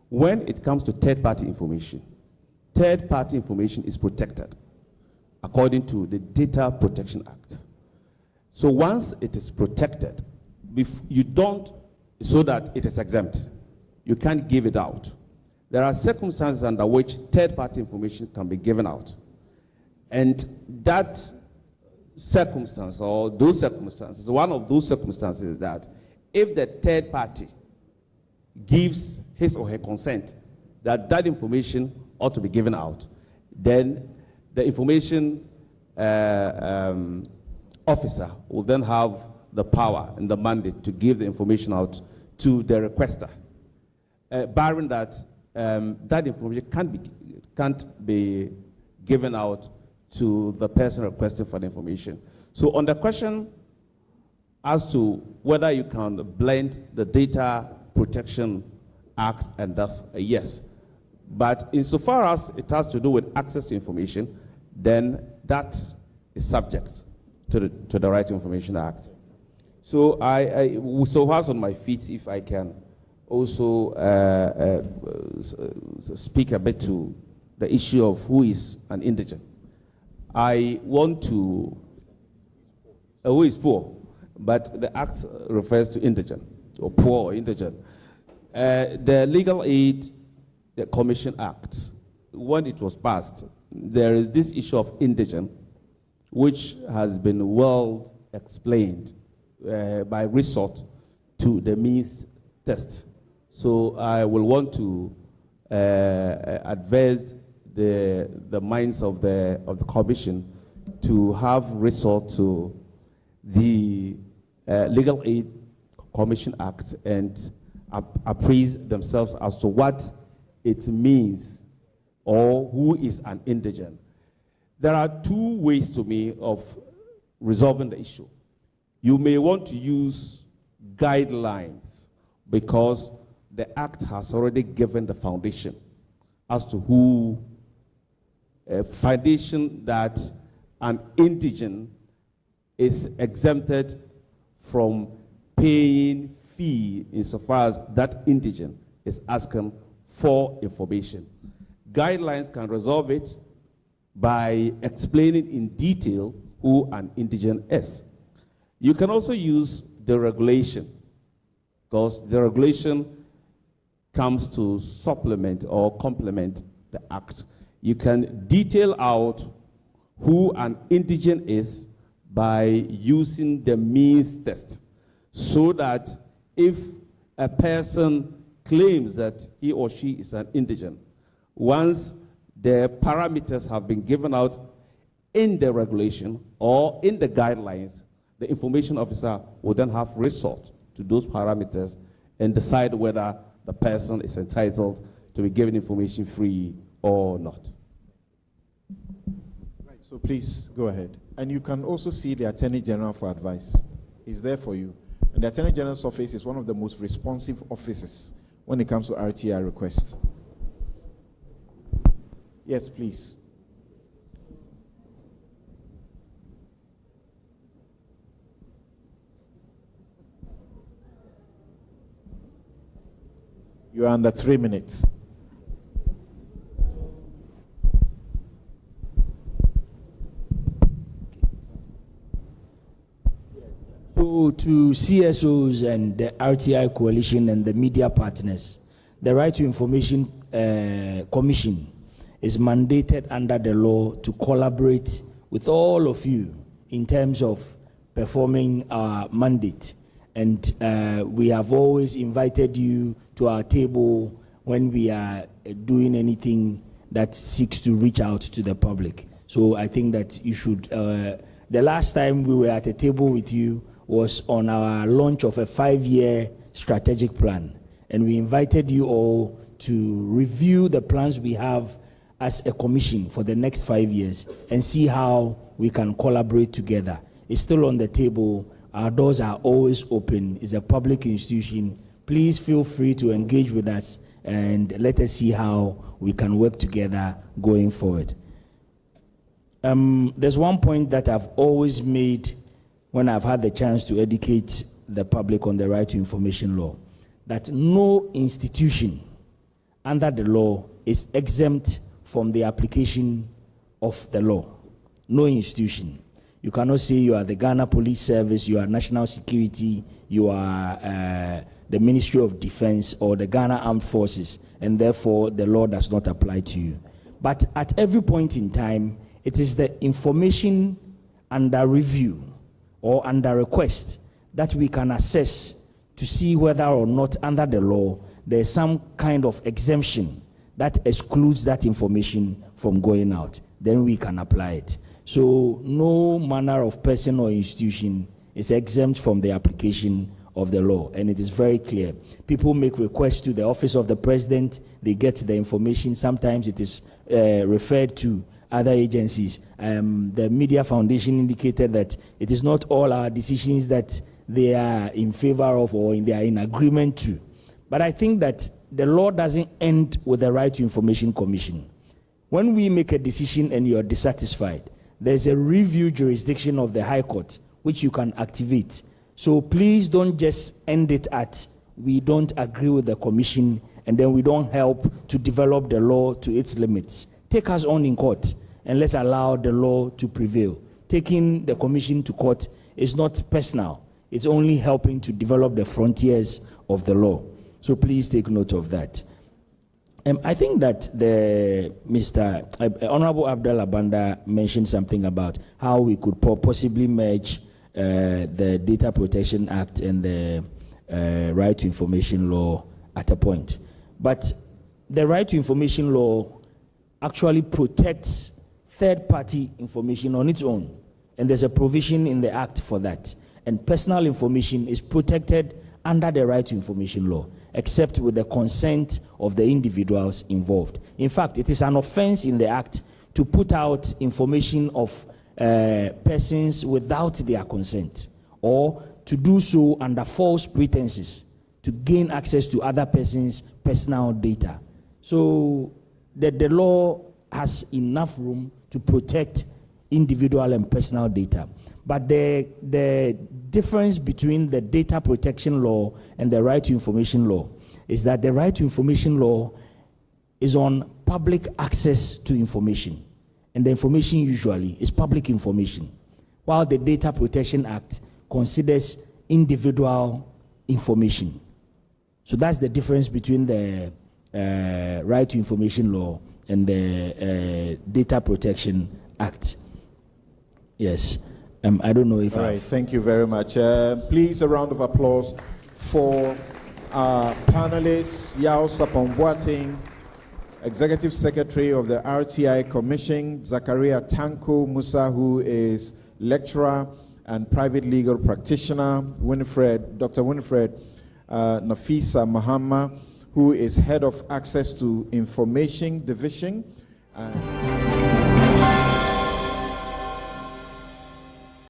When it comes to third-party information is protected according to the Data Protection Act. So once it is protected, you don't, so that it is exempt. You can't give it out. There are circumstances under which third-party information can be given out. And that circumstance, or those circumstances, one of those circumstances is that if the third party gives his or her consent that that information ought to be given out, then the information officer will then have the power and the mandate to give the information out to the requester, barring that that information can't be given out to the person requesting for the information. So on the question as to whether you can blend the Data Protection Act, and that's a yes. But insofar as it has to do with access to information, then that is subject to the Right to Information Act. So so far on my feet, if I can also speak a bit to the issue of who is an indigent. I want to, who is poor, but the Act refers to indigent, or poor or indigent. The Legal Aid Commission Act, when it was passed, there is this issue of indigent, which has been well explained by resort to the means test. So I will want to advise the minds of the commission to have resort to the Legal Aid Commission Act and appraise themselves as to what it means or who is an indigent. There are two ways to me of resolving the issue. You may want to use guidelines because the Act has already given the foundation as to who, a foundation that an indigent is exempted from paying fee insofar as that indigent is asking for information. Guidelines can resolve it by explaining in detail who an indigent is. You can also use the regulation, because the regulation comes to supplement or complement the Act. You can detail out who an indigent is by using the means test, so that if a person claims that he or she is an indigent, once the parameters have been given out in the regulation or in the guidelines, the information officer will then have resort to those parameters and decide whether the person is entitled to be given information free or not. Right, so please go ahead. And you can also see the Attorney General for advice. He's there for you. And the Attorney General's office is one of the most responsive offices when it comes to RTI requests. Yes, please. You are under 3 minutes. So to CSOs and the RTI coalition and the media partners, the Right to Information Commission is mandated under the law to collaborate with all of you in terms of performing our mandate. And we have always invited you to our table when we are doing anything that seeks to reach out to the public. So I think that you should, the last time we were at a table with you was on our launch of a 5-year strategic plan. And we invited you all to review the plans we have as a commission for the next 5 years and see how we can collaborate together. It's still on the table. Our doors are always open. It's a public institution. Please feel free to engage with us and let us see how we can work together going forward. There's one point that I've always made when I've had the chance to educate the public on the Right to Information law, that no institution under the law is exempt from the application of the law. No institution. You cannot say you are the Ghana Police Service, you are National Security, you are the Ministry of Defense or the Ghana Armed Forces, and therefore the law does not apply to you. But at every point in time, it is the information under review or under request that we can assess to see whether or not under the law there is some kind of exemption that excludes that information from going out. Then we can apply it. So no manner of person or institution is exempt from the application of the law, and it is very clear. People make requests to the office of the president, they get the information. Sometimes it is referred to other agencies. The Media Foundation indicated that it is not all our decisions that they are in favor of or they are in agreement to. But I think that the law doesn't end with the Right to Information Commission. When we make a decision and you are dissatisfied, there's a review jurisdiction of the High Court, which you can activate. So please don't just end it at, we don't agree with the commission, and then we don't help to develop the law to its limits. Take us on in court, and let's allow the law to prevail. Taking the commission to court is not personal. It's only helping to develop the frontiers of the law. So please take note of that. I think that Honorable Abdallah Banda mentioned something about how we could possibly merge the Data Protection Act and the Right to Information Law at a point. But the Right to Information Law actually protects third-party information on its own, and there's a provision in the Act for that. And personal information is protected under the Right to Information Law, except with the consent of the individuals involved. In fact, it is an offense in the Act to put out information of persons without their consent, or to do so under false pretenses to gain access to other persons' personal data. So the law has enough room to protect individual and personal data. But the difference between the data protection law and the right to information law is that the right to information law is on public access to information. And the information usually is public information, while the Data Protection Act considers individual information. So that's the difference between the right to information law and the Data Protection Act. Yes. I don't know if All right, thank you very much. Please, a round of applause for our panelists, Yao Sapon-Boateng, Executive Secretary of the RTI Commission, Zakaria Tanko Musa, who is lecturer and private legal practitioner, Dr. Winifred Nafisa Mahama, who is Head of Access to Information Division.